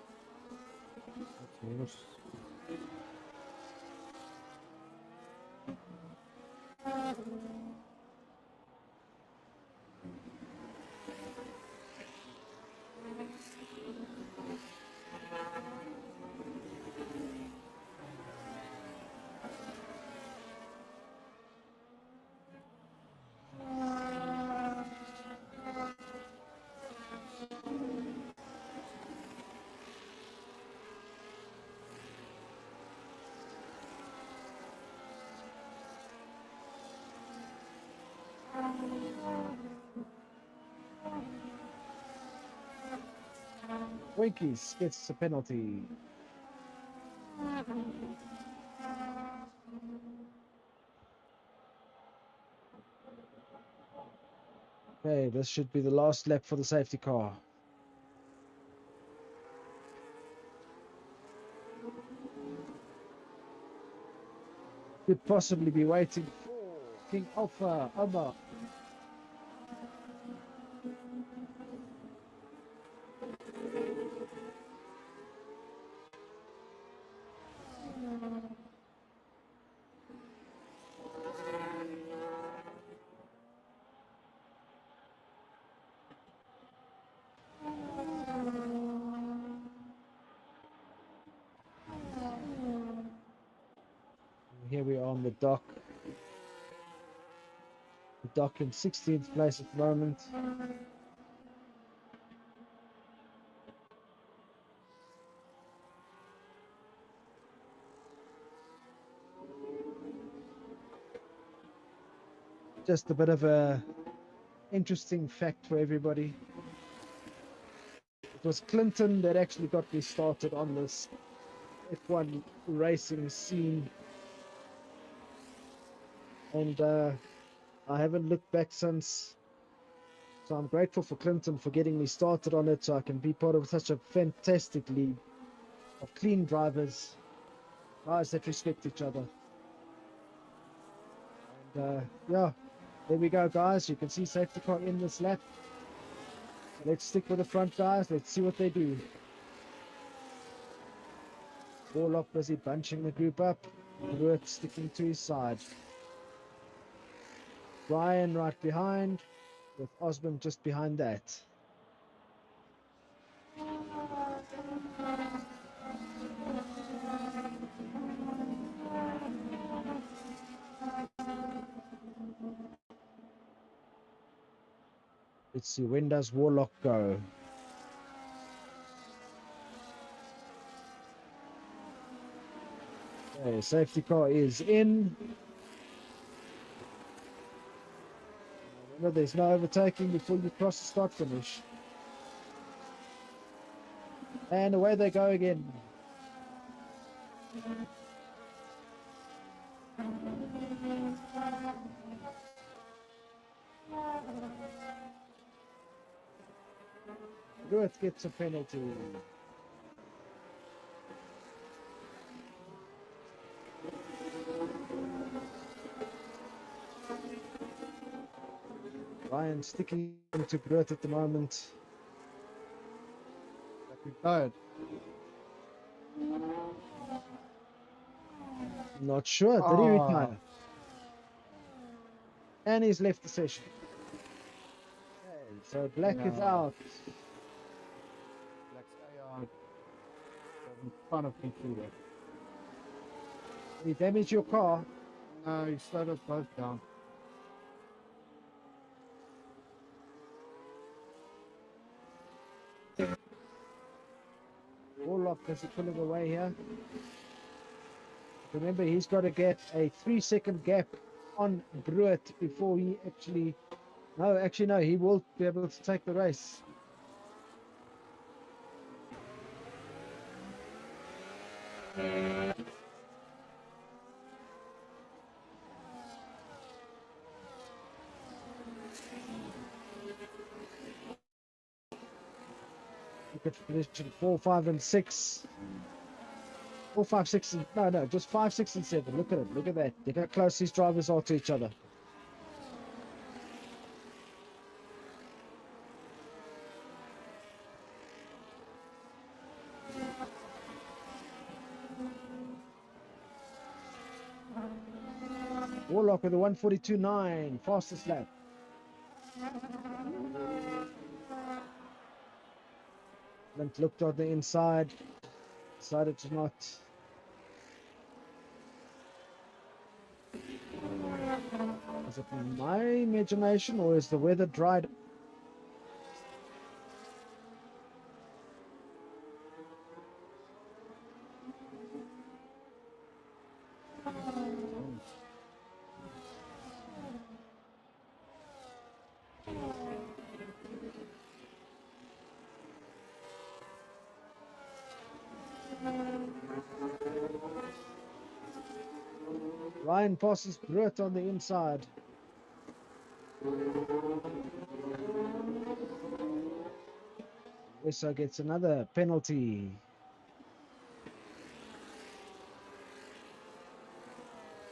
Winkies gets a penalty. Okay, this should be the last lap for the safety car. Could possibly be waiting for King Alpha Omar. Here we are on the dock. The dock in 16th place at the moment. Just a bit of a interesting fact for everybody. It was Clinton that actually got me started on this F1 racing scene. And I haven't looked back since. So I'm grateful for Clinton for getting me started on it so I can be part of such a fantastic league of clean drivers, guys that respect each other. And yeah, there we go, guys. You can see safety car in this lap. So let's stick with the front guys. Let's see what they do. Warlock busy bunching the group up. Ruick sticking to his side. Ryan right behind, with Osmond just behind that. Let's see, when does Warlock go? Okay, safety car is in. Remember, there's no overtaking before you cross the start finish. And away they go again. Brewitt gets a penalty. Ryan sticking to Brewitt at the moment. Retired. Not sure. Did he Ah. retire? And he's left the session. Okay, so Black is Yeah. out. Black's out. In front of me through there. Did he damage your car? No, he slowed us both down. Warlock is pulling away here. Remember, he's got to get a 3-second gap on Brewitt before he actually... No, actually, no, he will be able to take the race. Look at position 4, 5, and 6. 4, 5, 6, and... No, just 5, 6, and 7. Look at it. Look at that. Look how close these drivers are to each other. Warlock with a 142.9, fastest lap. Lint looked on the inside, decided to not. Is it my imagination or is the weather dried? Ryan passes Brewitt on the inside. Wessa gets another penalty.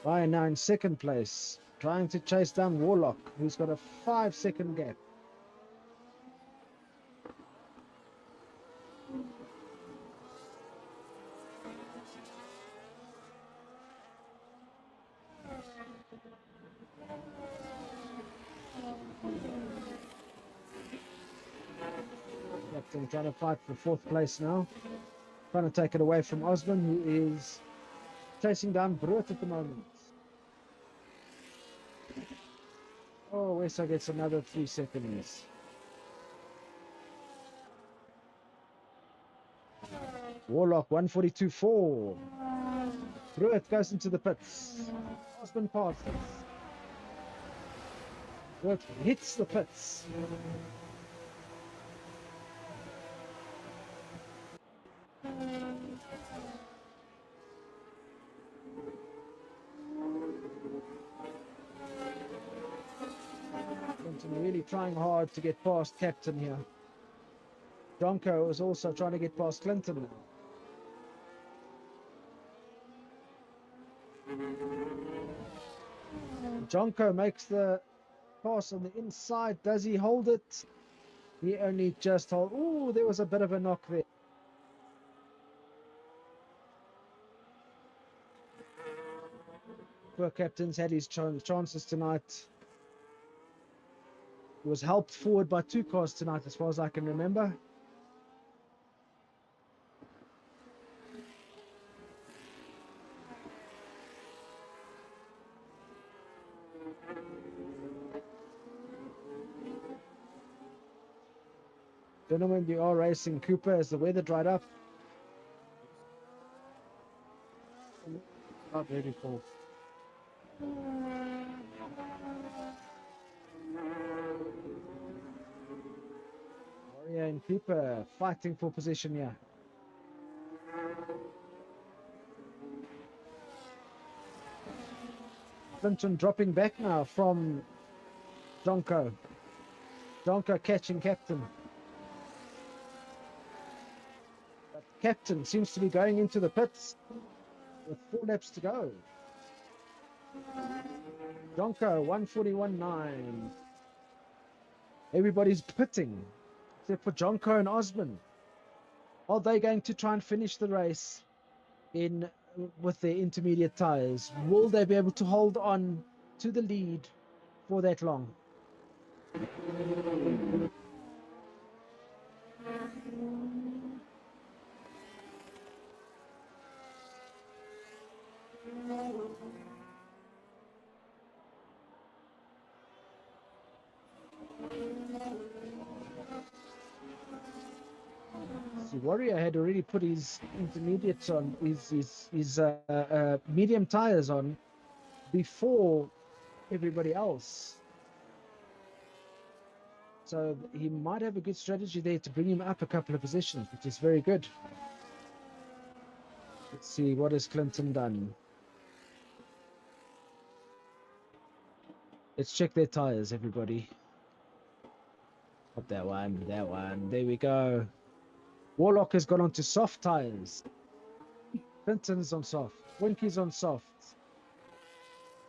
Ryan now in second place, trying to chase down Warlock, who's got a 5-second gap. Captain trying to fight for 4th place now. Trying to take it away from Osman, who is chasing down Brewitt at the moment. Oh, Wessa gets another 3 seconds. Warlock 142.4. Brewitt goes into the pits. Osman passes. Brewitt hits the pits. Clinton really trying hard to get past Captain here. Jonko is also trying to get past Clinton now. Jonko makes the pass on the inside. Does he hold it? He only just hold. Ooh, there was a bit of a knock there. Poor Captain's had his chances tonight. He was helped forward by 2 cars tonight, as far as I can remember. Gentlemen, you are racing Cooper as the weather dried up. Not ready for. Warrior and Cooper fighting for position here. Clinton dropping back now from Jonko. Jonko catching Captain. Captain seems to be going into the pits with 4 laps to go. Jonko 141.9. Everybody's pitting except for Jonko and Osman. Are they going to try and finish the race in with their intermediate tires? Will they be able to hold on to the lead for that long? See, Warrior had already put his intermediates on, his medium tires on before everybody else. So he might have a good strategy there to bring him up a couple of positions, which is very good. Let's see, what has Clinton done? Let's check their tires, everybody. Up that one, that one. There we go. Warlock has gone on to soft tires. Clinton's on soft. Winky's on soft.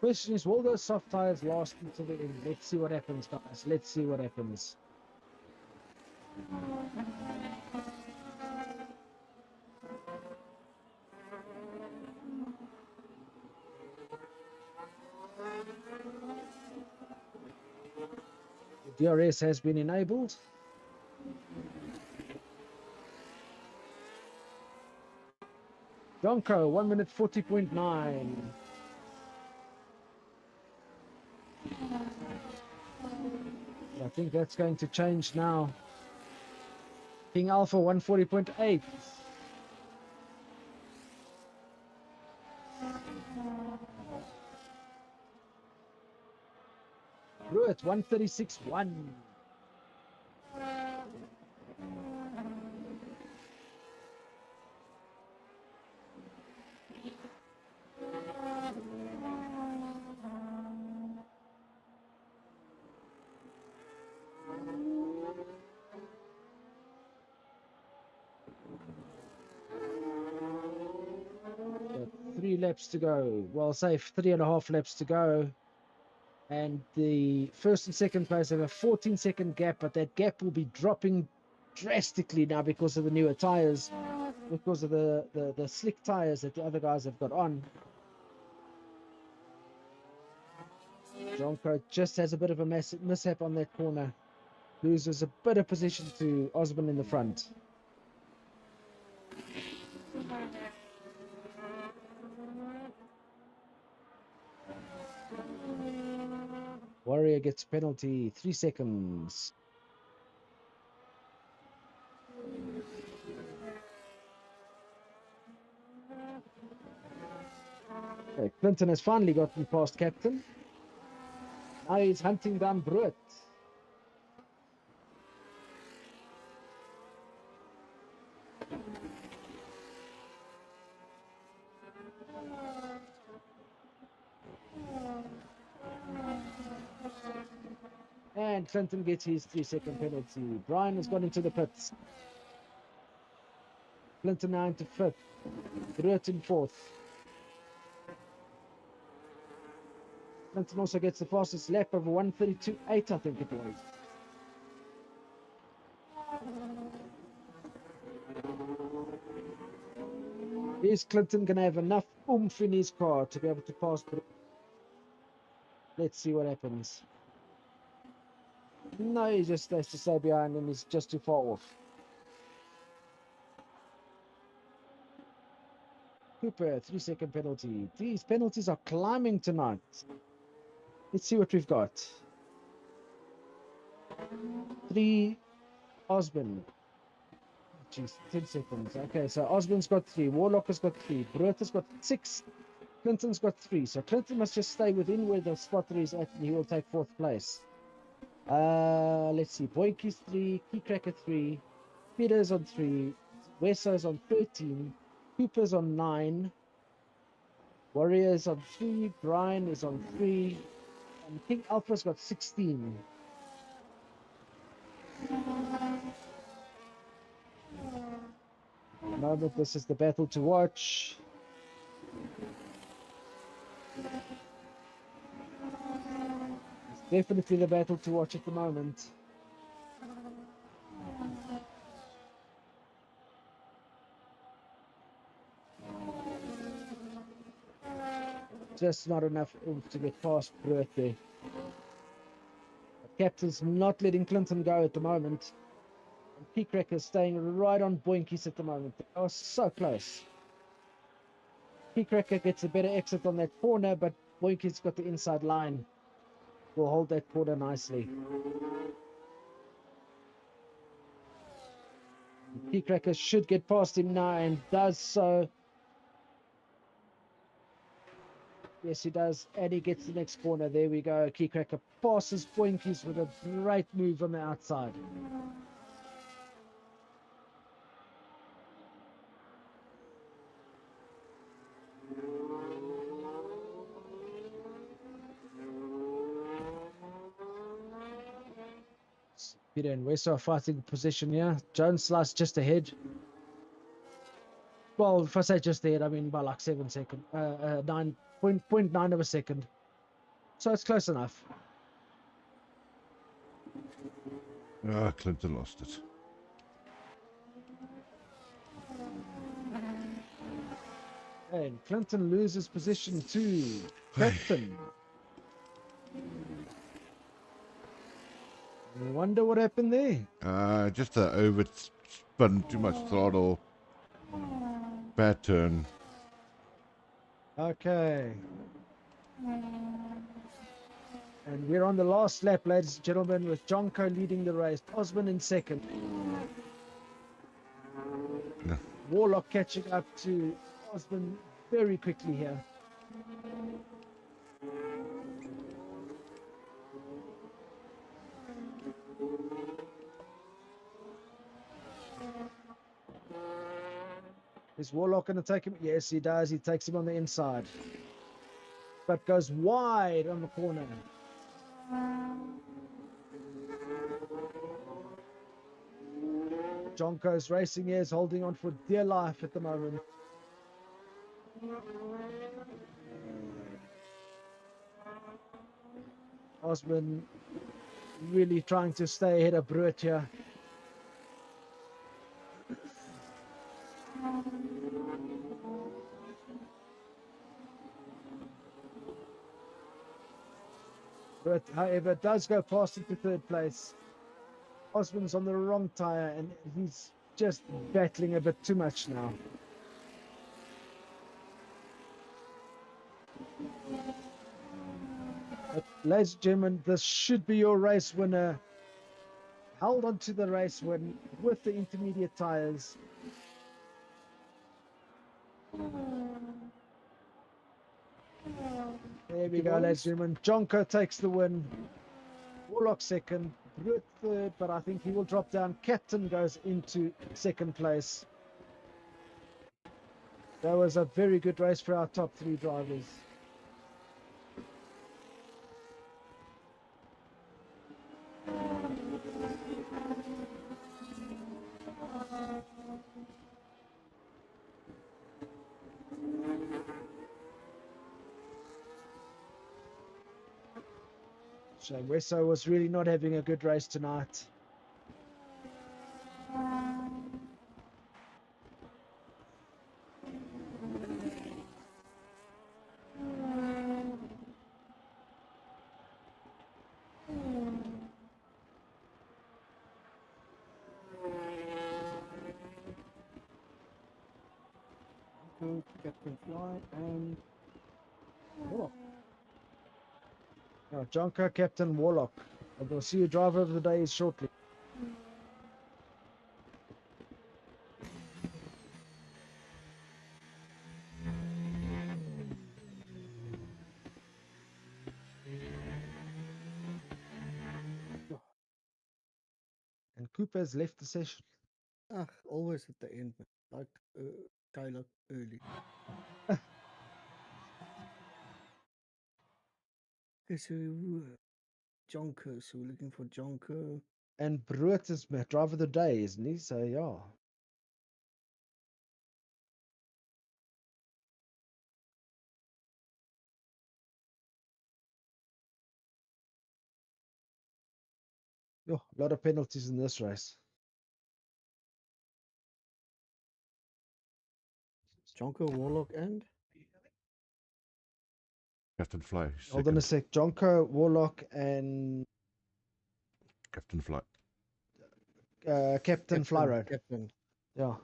Question is, will those soft tires last until the end? Let's see what happens, guys. Let's see what happens. The DRS has been enabled. Jonko, 1 minute 40.9. I think that's going to change now. King Alpha 140.8. Ruit 136.1. Got 3 laps to go. Well, say 3.5 laps to go. And the first and second place have a 14-second gap, but that gap will be dropping drastically now because of the newer tires, because of the slick tires that the other guys have got on. Jonko just has a bit of a mishap on that corner. Loses a bit of position to Osman in the front. Warrior gets penalty, 3 seconds. Okay, Clinton has finally gotten past Captain. Now he's hunting down Bruit. And Clinton gets his 3-second penalty. Brian has gone into the pits. Clinton now into 5th. Bruit in 4th. Clinton also gets the fastest lap of 132.8, I think it was. Is Clinton going to have enough oomph in his car to be able to pass Bruit? Let's see what happens. No, he just has to stay behind him. He's just too far off. Cooper, 3-second penalty. These penalties are climbing tonight. Let's see what we've got. 3, Osman. Jeez, 10 seconds. Okay, so Osman's got 3. Warlock has got 3. Bruit has got 6. Clinton's got 3. So Clinton must just stay within where the spotter is at, and he will take 4th place. Let's see. Boinky's 3. Keycracker 3. Peter's on 3. Wesso's on 13. Cooper's on 9. Warrior's on 3. Brian is on 3. And King Alpha's got 16. moment, this is the battle to watch. It's definitely the battle to watch at the moment. Just not enough oomph to get past Brett there. Captain's not letting Clinton go at the moment. And Peakrack is staying right on Boinkies at the moment. They are so close. Peakracker gets a better exit on that corner, but Boinkies got the inside line. Will hold that corner nicely. Peakracker should get past him now and does so. Yes, he does. And he gets the next corner. There we go. Peakracker passes Boinkies with a great move on the outside. Peter and Wesso are fighting position here. Jones slice just ahead. Well, if I say just ahead, I mean by like 7 seconds. 9.9 of a second. So it's close enough. Ah, Clinton lost it. And Clinton loses position to Captain. I wonder what happened there. Just a overspin, too much throttle. Bad turn. Okay. And we're on the last lap, ladies and gentlemen, with Jonko leading the race. Osman in second. Yeah. Warlock catching up to Osman very quickly here. Is Warlock going to take him? Yes, he does. He takes him on the inside. But goes wide on the corner. Jonko's racing here is holding on for dear life at the moment. Osman really trying to stay ahead of Brut here. Brut, however, does go past into third place. Osman's on the wrong tyre and he's just battling a bit too much now. But, ladies and gentlemen, this should be your race winner. Held onto the race win with the intermediate tyres. There we go, ladies and gentlemen. Jonko takes the win. Warlock second. Brut third, but I think he will drop down. Captain goes into second place. That was a very good race for our top three drivers. So Wesso was really not having a good race tonight. Captain Fly and Warlock. Now, Jonko, Captain, Warlock. And we'll see you driver of the day shortly. And Cooper's left the session. Ah, always at the end, like Tyler early. Okay, so Jonker, so we're looking for Jonker. And Brut is driver of the day, isn't he? So, yeah. Yo, a lot of penalties in this race. Jonko, Warlock, and Captain Fly, Hold on a second. sec. Jonko, Warlock, and Captain Fly. Captain Flyroad. Captain. Yeah.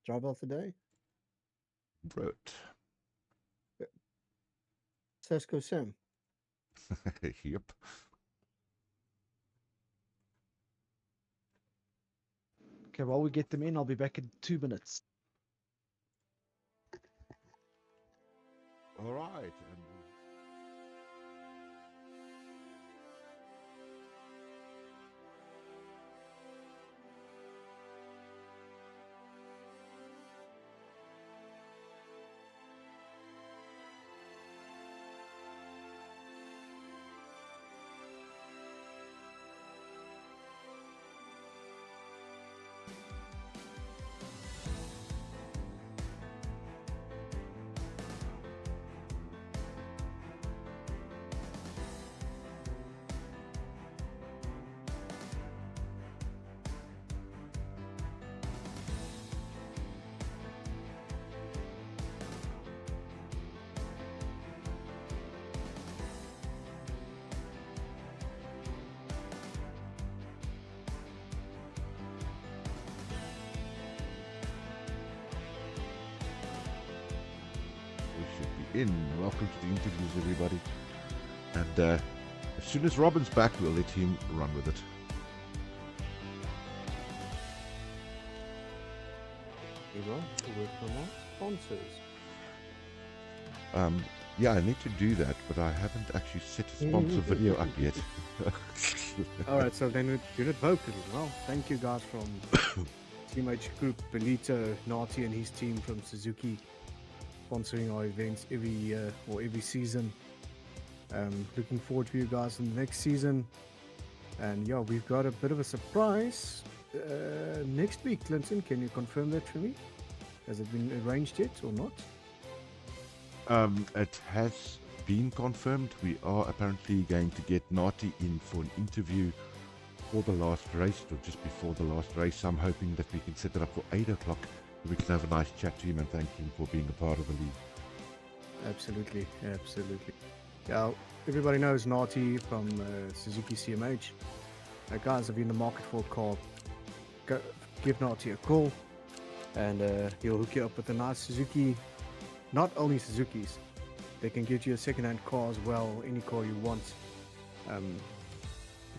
Driver of the day. Brit. Sasko Sam. Yep. Okay, while we get them in, I'll be back in 2 minutes. All right. And we should be in. Welcome to the interviews, everybody. And as soon as Robin's back, we'll let him run with it. We will. A word from our sponsors. Yeah, I need to do that, but I haven't actually set a sponsor video up yet. All right, so then we did it vocally. Well, thank you guys from Team H Group, Benito, Nati, and his team from Suzuki, sponsoring our events every year or every season. Looking forward to you guys in the next season. And yeah, we've got a bit of a surprise next week. Clinton, can you confirm that for me? Has it been arranged yet or not? It has been confirmed. We are apparently going to get Nati in for an interview for the last race, or just before the last race. I'm hoping that we can set it up for 8 o'clock. We can have a nice chat to him and thank him for being a part of the league. Absolutely, absolutely. Yeah, everybody knows Nati from Suzuki CMH. Guys, if you're in the market for a car, give Nati a call, and he'll hook you up with a nice Suzuki. Not only Suzuki's, they can give you a second-hand car as well, any car you want.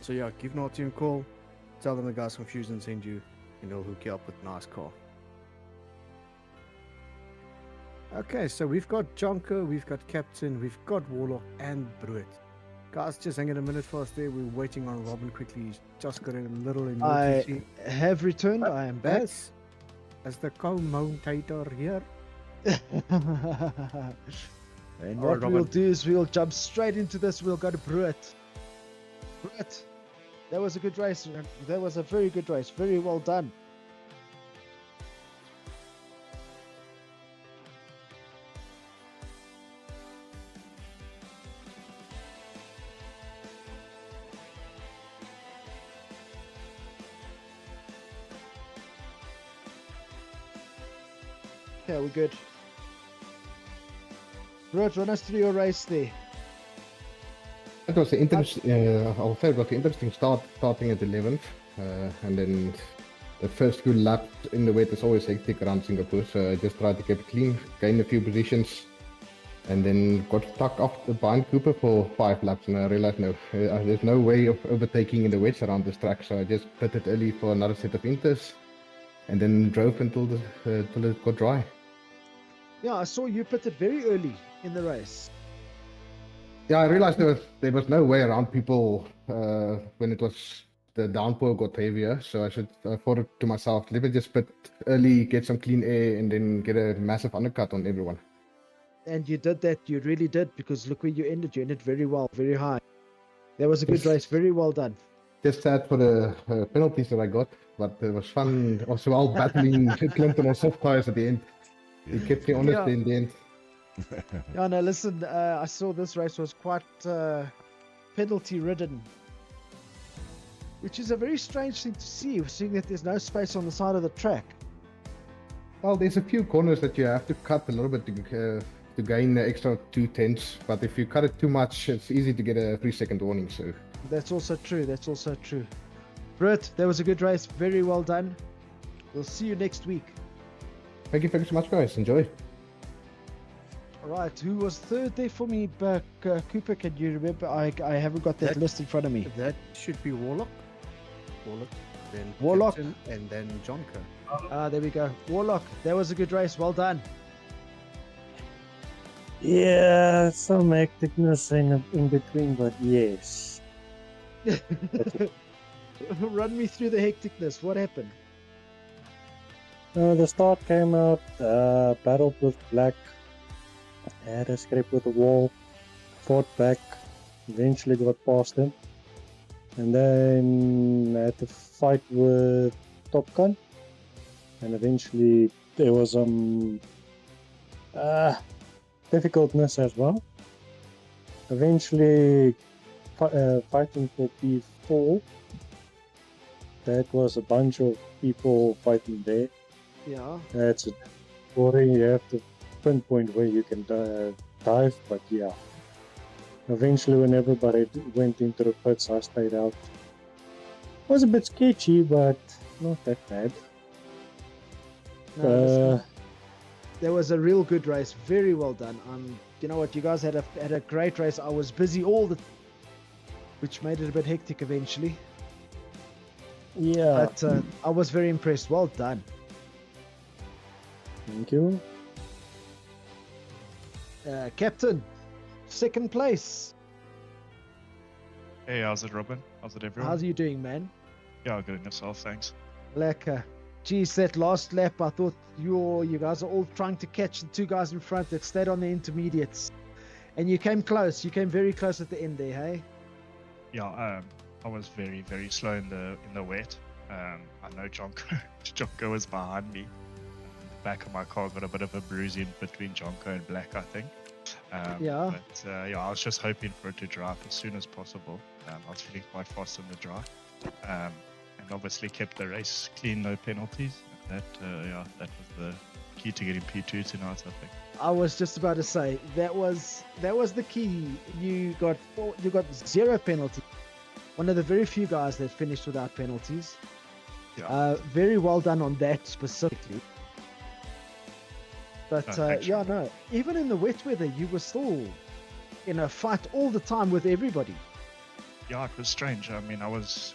So yeah, give Nati a call, tell them the guys from Fusion send you, and they'll hook you up with a nice car. Okay, so we've got Jonko, we've got Captain, we've got Warlock, and Bruit. Guys, just hang in a minute for us there. We're waiting on Robin quickly. He's just got a little emergency. I have returned. I am back. As the commentator here. And All what right, we'll Robin. do is we'll jump straight into this. We'll go to Bruit. Bruit, that was a good race. That was a very good race. Very well done. Okay, we're good. Bruit, run us through your race there. It was an I'll say it was an interesting start, starting at 11th, and then the first few laps in the wet is always hectic around Singapore, so I just tried to keep it clean, gain a few positions, and then got stuck off behind Cooper for 5 laps, and I realized no, there's no way of overtaking in the wets around this track, so I just pitted early for another set of inters, and then drove until till it got dry. Yeah, I saw you pitted very early in the race. Yeah, I realized there was no way around people when it was the downpour got heavier. So I thought to myself, let me just pit early, get some clean air, and then get a massive undercut on everyone. And you did that. You really did, because look where you ended. You ended very well, very high. That was a good race. Very well done. Just sad for the penalties that I got, but it was fun. Also, while battling Clinton on soft tires at the end, he kept me honest in the end. Yeah, no, listen, I saw this race was quite penalty ridden. Which is a very strange thing to see, seeing that there's no space on the side of the track. Well, there's a few corners that you have to cut a little bit to gain the extra 2/10, but if you cut it too much, it's easy to get a 3-second warning. So That's also true. That's also true. Britt, that was a good race. Very well done. We'll see you next week. thank you so much, guys. Enjoy. All right. Who was third there for me? Cooper, can you remember? I haven't got that list in front of me. That should be Warlock. Then Warlock. Captain, and then Jonko. There we go. Warlock, that was a good race. Well done. Yeah, some hecticness in between, but yes. Run me through the hecticness. What happened? The start came out, battled with Black, had a scrape with the wall, fought back, eventually got past him, and then had to fight with Top Gun, and eventually there was some difficultness as well. Eventually fighting for P4, that was a bunch of people fighting there. Yeah. That's a story. You have to pinpoint where you can dive, but yeah. Eventually, when everybody went into the pits, I stayed out. It was a bit sketchy, but not that bad. No, listen, that was a real good race. Very well done. You know what? You guys had a great race. I was busy all the, which made it a bit hectic eventually. Yeah. But I was very impressed. Well done. Thank you. Captain, second place. Hey, how's it, Robin? How's it, everyone? How's you doing, man? Yeah, good in yourself, thanks. Lekker. Geez, that last lap, I thought you guys are all trying to catch the two guys in front that stayed on the intermediates. And you came close. You came very close at the end there, hey? Yeah, I was very, very slow in the wet. I know Jonko was behind me. The back of my car got a bit of a bruise in between Jonko and Black, I think. Yeah. But yeah, I was just hoping for it to dry up as soon as possible. I was feeling quite fast in the dry. And obviously kept the race clean, no penalties. That was the key to getting P2 tonight, I think. I was just about to say that was the key. You got 0 penalty. One of the very few guys that finished without penalties. Yeah. Very well done on that specifically. But thanks, yeah, Robin. no. Even in the wet weather, you were still in a fight all the time with everybody. Yeah, it was strange. I mean, I was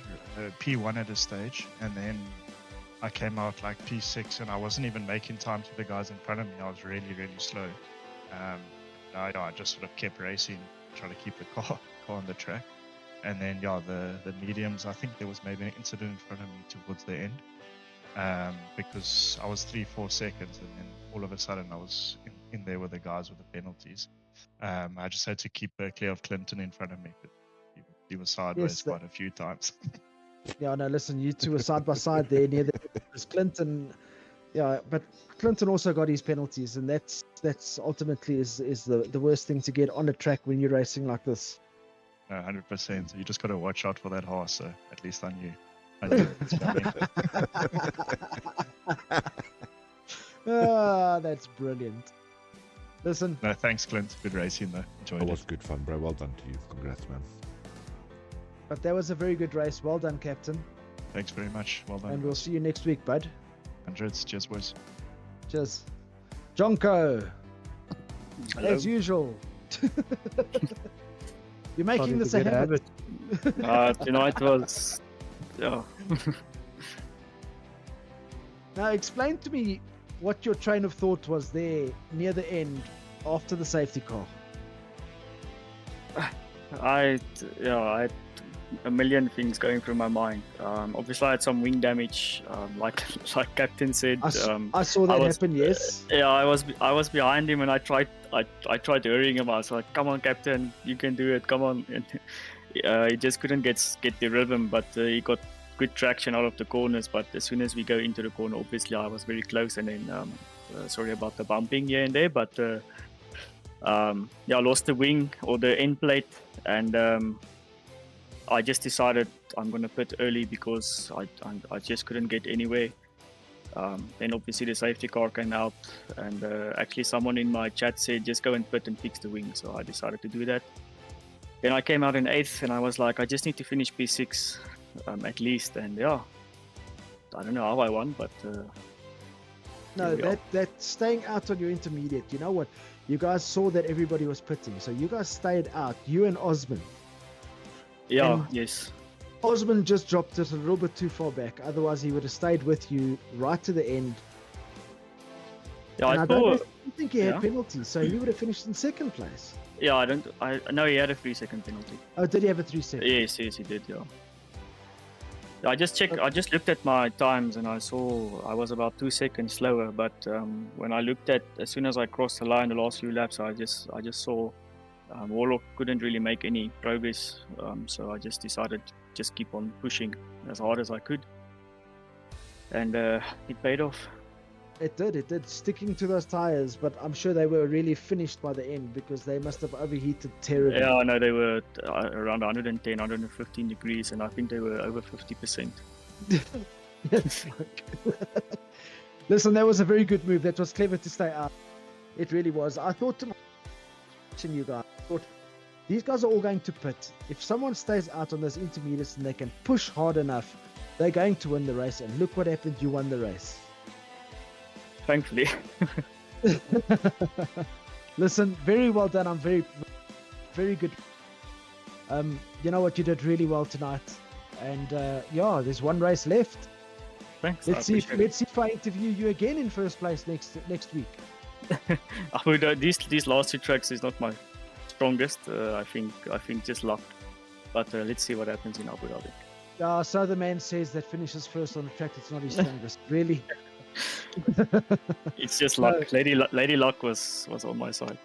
P1 at a stage, and then I came out like P6, and I wasn't even making time to the guys in front of me. I was really, really slow. I just sort of kept racing, trying to keep the car on the track. And then, yeah, the mediums, I think there was maybe an incident in front of me towards the end, because I was 3-4 seconds, and then all of a sudden I was in there with the guys with the penalties. I just had to keep clear of Clinton in front of me. But he was sideways quite a few times. Yeah, no, listen, you two were side by side there near the Clinton. Yeah, but Clinton also got his penalties, and that's ultimately is the worst thing to get on a track when you're racing like this. 100%. You just got to watch out for that horse. So at least I knew. It's coming. That's brilliant. Listen. No, thanks, Clint. Good racing, though. Enjoyed That it. was good fun, bro. Well done to you. Congrats, man. But that was a very good race. Well done, Captain. Thanks very much. Well done. And we'll see you next week, bud. Hundreds. Cheers, boys. Cheers. Jonko, Hello. as usual. You're making this a habit. Tonight was, yeah. Now, explain to me what your train of thought was there near the end after the safety car. I had a million things going through my mind. Obviously, I had some wing damage, like Captain said. I saw that was- happen. Yes. Yeah, I was behind him, and I tried hurrying him. I was like, "Come on, Captain, you can do it. Come on!" And he just couldn't get the rhythm, but he got good traction out of the corners. But as soon as we go into the corner, obviously I was very close, and then sorry about the bumping here and there, but I lost the wing or the end plate, and I just decided I'm gonna pit early because I just couldn't get anywhere. Then obviously the safety car came out, and actually someone in my chat said just go and pit and fix the wing. So I decided to do that. Then I came out in 8th, and I was like, I just need to finish P6 at least. And yeah, I don't know how I won, but No, here we are. that staying out on your intermediate. You know what? You guys saw that everybody was pitting, so you guys stayed out. You and Osman. Yeah, And- yes. Osman just dropped it a little bit too far back. Otherwise, he would have stayed with you right to the end. Yeah, And I I don't thought. think he had Yeah. penalties, so he would have finished in second place. Yeah, I know he had a 3-second penalty. Oh, did he have a 3-second? Yes, he did. Yeah. Yeah, I just checked. I just looked at my times, and I saw I was about 2 seconds slower. But when I looked at, as soon as I crossed the line, the last few laps, I just saw Warlock couldn't really make any progress. So I just decided just keep on pushing as hard as I could, and it paid off. It did. Sticking to those tires, but I'm sure they were really finished by the end because they must have overheated terribly. Yeah, I know they were around 110, 115 degrees, and I think they were over 50%. It's like- Listen, that was a very good move. That was clever to stay out. It really was. I thought to you guys, I thought these guys are all going to pit. If someone stays out on those intermediates and they can push hard enough, they're going to win the race. And look what happened. You won the race. Thankfully. Listen, very well done. I'm very, very good. You know what? You did really well tonight. And yeah, there's one race left. Thanks. Let's see. appreciate it. Let's see if I interview you again in first place next week. I would, these last two tracks is not my strongest. I think just luck. But let's see what happens in Abu Dhabi. So the man says that finishes first on the track. It's not his strongest. Really? It's just luck. Lady Luck was on my side.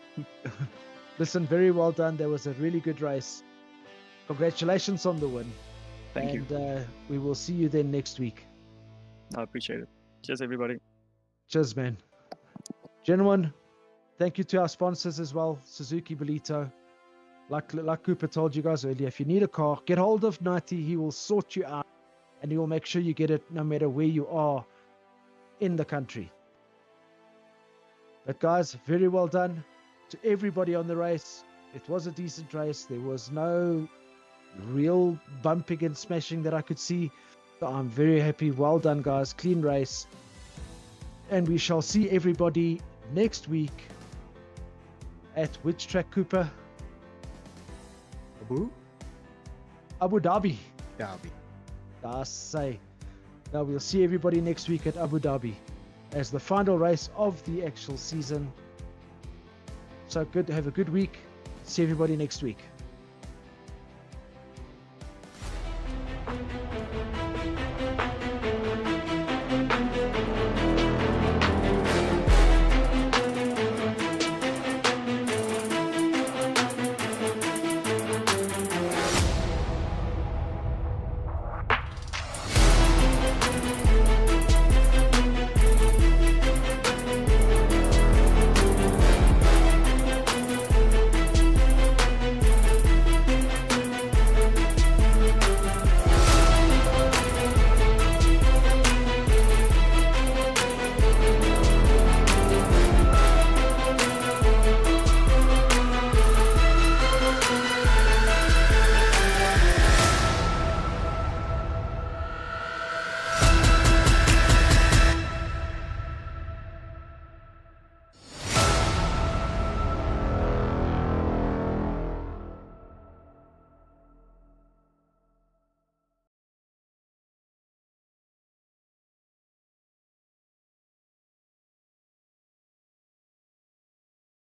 Listen, very well done. That was a really good race. Congratulations on the win. Thank you. And we will see you then next week. I appreciate it. Cheers, everybody. Cheers, man. Gentlemen, thank you to our sponsors as well, Suzuki Bolito. Like Cooper told you guys earlier, if you need a car, get hold of Nati. He will sort you out, and he will make sure you get it no matter where you are in the country. But guys, very well done to everybody on the race. It was a decent race. There was no real bumping and smashing that I could see. So I'm very happy. Well done, guys. Clean race. And we shall see everybody next week at which track, Cooper? Abu Dhabi. Derby. I say. Now we'll see everybody next week at Abu Dhabi as the final race of the actual season. So good. Have a good week. See everybody next week.